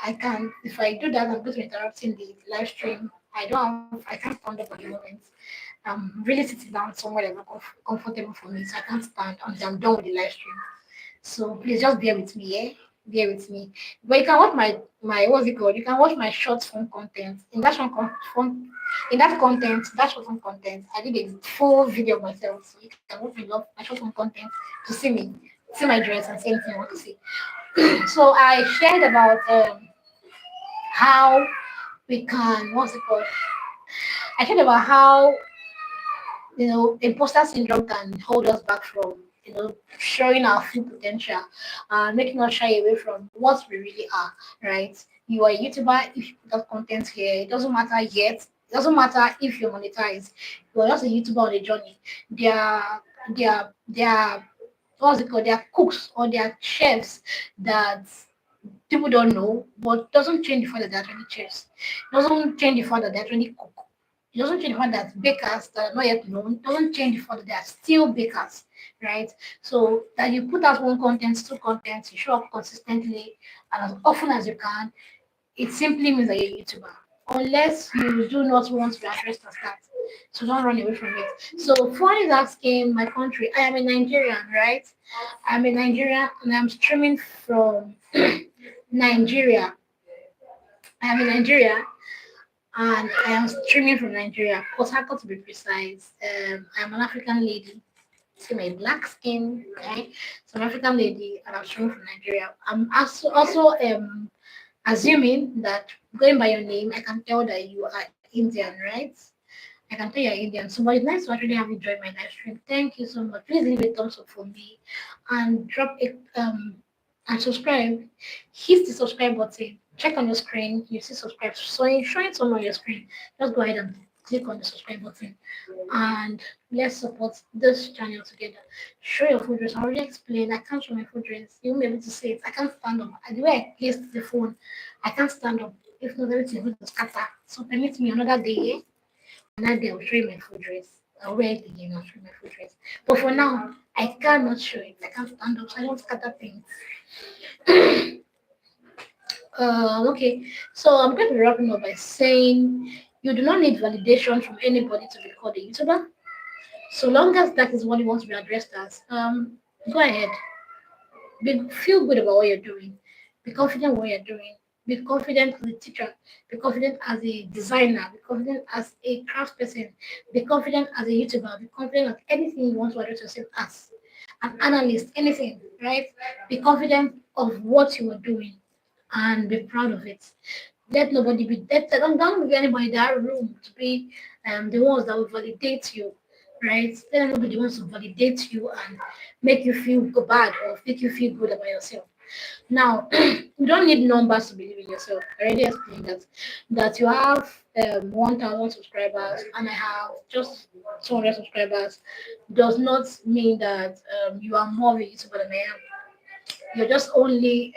I can't. If I do that, I'm going to interrupt in the live stream. I can't stand up at the moment. I'm really sitting down somewhere that's not comfortable for me, so I can't stand until I'm done with the live stream. So please just bear with me, yeah? Bear with me. But you can watch my what's it called? You can watch my short form content. In that content, that short form content, I did a full video of myself. So you can watch my short form content to see my dress and see anything you want to see. So I shared about how we can what's it called? I shared about how imposter syndrome can hold us back from showing our full potential and making us shy away from what we really are, right? You are a YouTuber if you put out content here. It doesn't matter yet. It doesn't matter if you're monetized. You're just a YouTuber on a journey. There are what's it called? They are cooks or they are chefs that people don't know, but doesn't change the fact that they're actually chefs. Doesn't change the fact that they're actually cook. It doesn't change the fact that bakers that are not yet known, doesn't change the fact that they are still bakers, right? So that you put out one content, two contents, you show up consistently and as often as you can, it simply means that you're a YouTuber. Unless you do not want to be addressed as that. So don't run away from it. So Fun is asking my country. I am a Nigerian, right? I'm a Nigerian and I'm streaming from Nigeria. I am in Nigeria and I am streaming from Nigeria, Port Harcourt to be precise. I'm an African lady. See my black skin, okay? So I'm an African lady and I'm streaming from Nigeria. I'm also assuming that going by your name, I can tell that you are Indian, right? I can tell you're Indian. So, but it's nice to actually have you join my live stream. Thank you so much. Please leave a thumbs up for me and drop it and subscribe. Hit the subscribe button. Check on your screen. You see subscribe. So showing some on your screen. Just go ahead and click on the subscribe button and let's support this channel together. Show your food dress. I already explained. I can't show my food dress. You won't be able to see it. I can't stand up. The way I placed the phone, I can't stand up. If not, everything will scatter. So permit me another day. Another day I'll show you my food dress. I'll wear it again. I'll show you my food dress. But for now, I cannot show it. I can't stand up. So I don't scatter things. Okay, so I'm going to be wrapping up by saying you do not need validation from anybody to be called a YouTuber. So long as that is what you want to be addressed as, go ahead. Feel good about what you're doing. Be confident what you're doing. Be confident as a teacher. Be confident as a designer. Be confident as a craft person. Be confident as a YouTuber. Be confident at anything you want to address yourself as. An analyst, anything, right? Be confident of what you are doing and be proud of it. Let nobody be that don't give anybody that room to be the ones that will validate you, right? Let nobody wants to validate you and make you feel bad or make you feel good about yourself. Now, you don't need numbers to believe in yourself. I already explained that you have 1,000 subscribers and I have just 200 subscribers does not mean that you are more of a YouTuber than I am. You're just only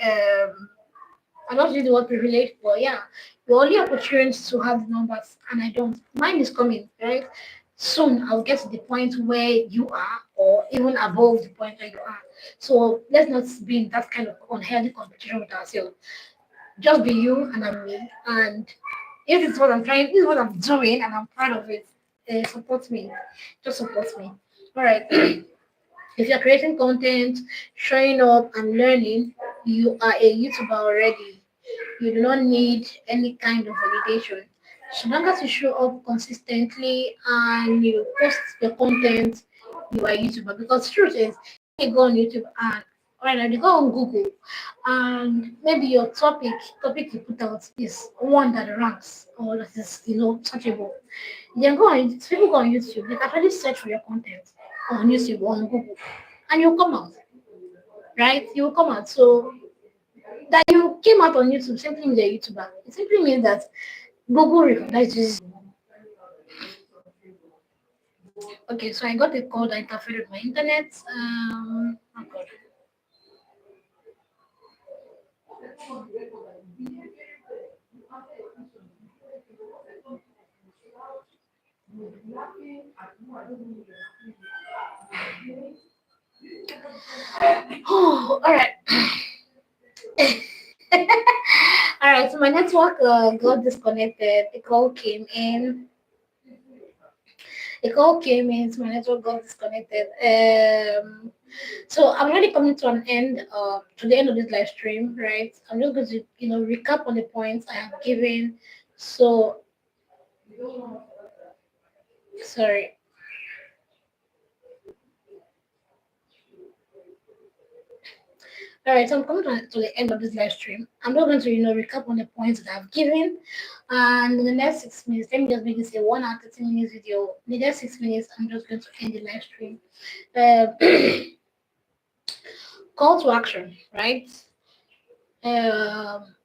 I'm not using the word privilege, but yeah, you're only opportunity to have the numbers, and I don't. Mine is coming, right? Soon I'll get to the point where you are, or even above the point where you are. So let's not be in that kind of unhealthy competition with ourselves. Just be you, and I'm me. And if it's what I'm trying, this is what I'm doing, and I'm proud of it. Support me. Just support me. All right. If you're creating content, showing up, and learning, you are a YouTuber already. You do not need any kind of validation. So long as you show up consistently and you post the content, you are a YouTuber. Because the truth is, you go on YouTube and right now you go on Google and maybe your topic you put out is one that ranks or that is searchable. Then go on people go on YouTube, they can actually search for your content on YouTube or on Google and you'll come out. Right? You'll come out. So that you came out on YouTube simply means you're a YouTuber. It simply means that Google recognizes. Okay, so I got a call that interfered with my internet. Oh God. Oh, all right. All right, so my network got disconnected. A call came in, so my network got disconnected. So I'm already coming to an end, to the end of this live stream, right? I'm just going to, recap on the points I have given. So, sorry. All right, so I'm coming to the end of this live stream. I'm not going to, recap on the points that I've given. And in the next 6 minutes, let me just make this a 1 hour 30 minutes video. In the next 6 minutes, I'm just going to end the live stream. Call to action, right? Um,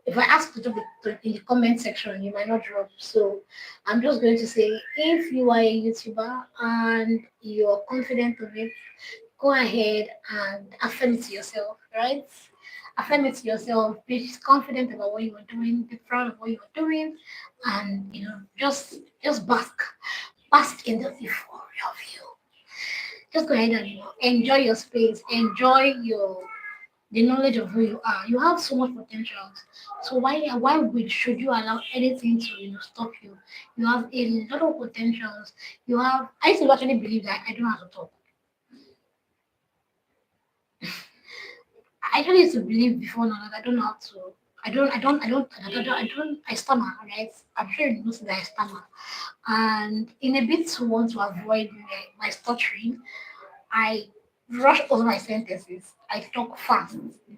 if I ask you to put in the comment section, you might not drop. So I'm just going to say, if you are a YouTuber and you're confident of it, go ahead and affirm it to yourself, right? Affirm it to yourself. Be confident about what you are doing. Be proud of what you are doing, and just bask in the euphoria of you. Just go ahead and enjoy your space. Enjoy your the knowledge of who you are. You have so much potential. So should you allow anything to stop you? You have a lot of potentials. You have. I used to actually believe that I don't have to talk. I actually used to believe before now that I don't know how to. I stammer, right? I'm sure you know that I stammer. And in a bit to want to avoid my stuttering, I rush over my sentences. I talk fast.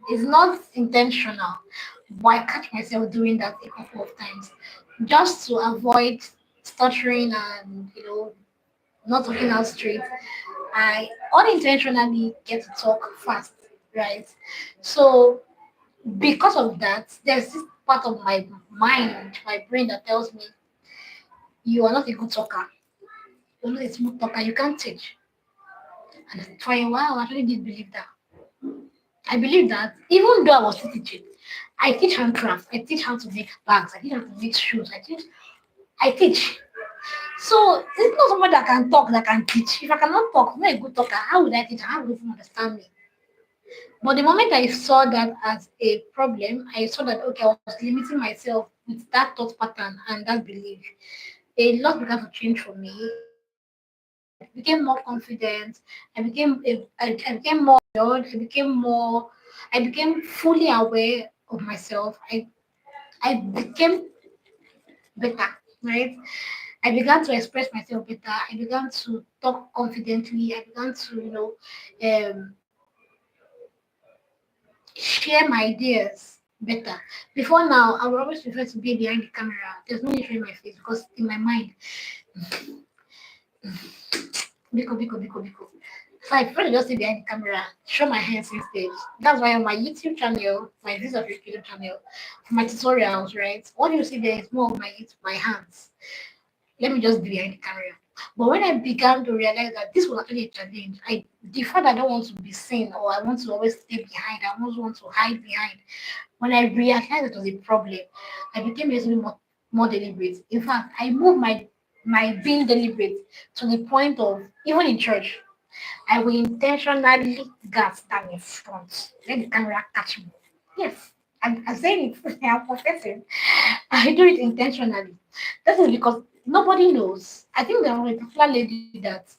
It's not intentional, but I catch myself doing that a couple of times just to avoid stuttering and not talking out straight. I unintentionally get to talk fast, right? So because of that, there's this part of my mind, my brain that tells me you are not a good talker. You're not a smooth talker. You can't teach. And for a while, I actually did believe that. I believe that even though I was still teaching, I teach handcraft, I teach how to make bags, I teach how to make shoes, I teach. So it's not someone that can talk that can teach. If I cannot talk, I'm not a good talker. How would I teach? How would you understand me? But the moment I saw that as a problem, I saw that okay, I was limiting myself with that thought pattern and that belief. A lot began to change for me. I became more confident. I became more assured. I became fully aware of myself. I became better, right? I began to express myself better. I began to talk confidently. I began to, share my ideas better. Before now, I would always prefer to be behind the camera. There's no need to show my face because in my mind, biko. So I prefer to just sit behind the camera, show my hands instead. That's why on my YouTube channel, my Visa YouTube channel, for my tutorials, right? What you see there is more of my hands. Let me just be behind the camera. But when I began to realize that this was actually a challenge, the fact that I don't want to be seen or I want to always stay behind, I always want to hide behind. When I realized it was a problem, I became a little bit more deliberate. In fact, I moved my being deliberate to the point of even in church, I will intentionally gas down in front. Let the camera catch me. Yes, I'm saying it. I'm confessing. I do it intentionally. That is because nobody knows. I think there was a particular lady that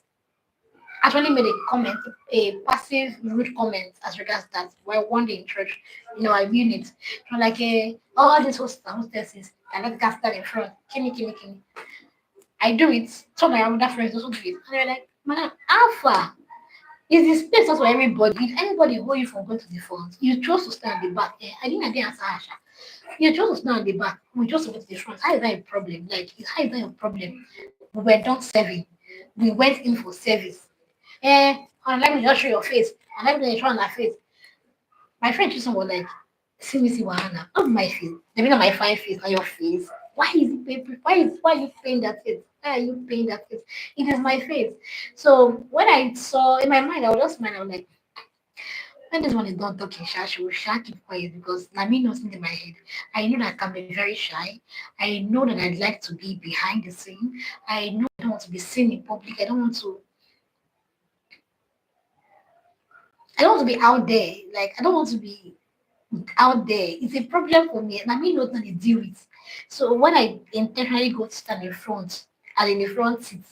actually made a comment, a passive rude comment as regards that while one day in church, I mean it. Like, all these hosts and hostesses, I let gas down in front. Kimmy. I do it. Some of my other friends also do it. And they're like, man, Alpha. Is the space not for everybody? If anybody hold you from going to the front, you chose to stand at the back. I didn't answer Asha. You chose to stand at the back. We just went to the front. How is that a problem? Like, how is that a problem? We were done serving. We went in for service. And let me just show your face. And let me show on her face. My friend Tristan was like, see Wahana. Not my face. Maybe not my fine face, not your face. Why is it paper? Why are you paying that face? Why are you paying that face? It is my face. So when I saw in my mind, I was just smile. I was like, when this one is done talking, she will keep quiet because I mean nothing in my head. I know that I can be very shy. I know that I'd like to be behind the scene. I know I don't want to be seen in public. I don't want to be out there. Like I don't want to be out there. It's a problem for me, and I mean not to deal with. So when I intentionally go to stand in front and in the front seat,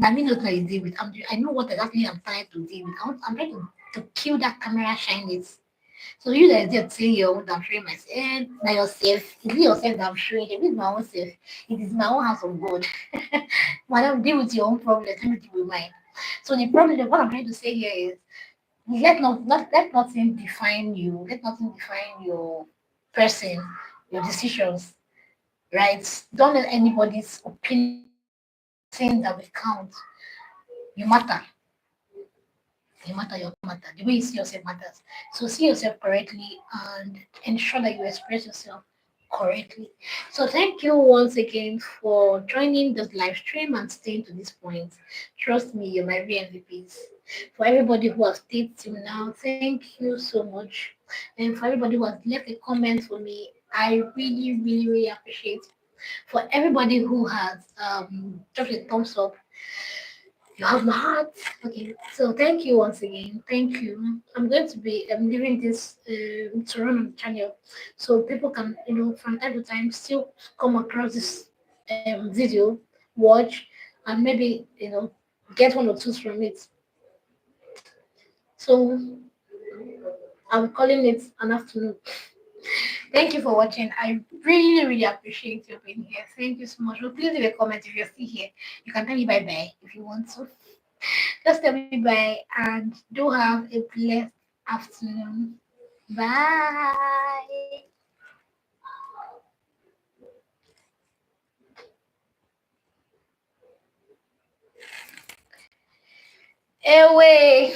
I mean not to deal with. I know what exactly I'm trying to deal with. I'm trying to kill that camera shyness. So you guys just saying your own, I'm showing myself. And now yourself, it's yourself that I'm showing. It is my own self. It is my own house of God. Madam, deal with your own problems. Let me deal with mine. So the problem, what I'm trying to say here is let nothing define you. Let nothing define your person, your decisions, right? Don't let anybody's opinion saying that will count. You matter. You matter, your matter. The way you see yourself matters. So see yourself correctly and ensure that you express yourself correctly. So thank you once again for joining this live stream and staying to this point. Trust me, you're my real MVPs. For everybody who has stayed till now, thank you so much. and for everybody who has left a comment for me. I really, really, really appreciate. For everybody who has dropped a thumbs up, you have my heart. Okay, so thank you once again. Thank you. I'm going to be leaving this to run on the channel, so people can, from time to time still come across this video, watch, and maybe get one or two from it. So I'm calling it an afternoon. Thank you for watching. I really, really appreciate you being here. Thank you so much. Well, please leave a comment if you're still here. You can tell me bye bye if you want to. Just tell me bye and do have a blessed afternoon. Bye. Away.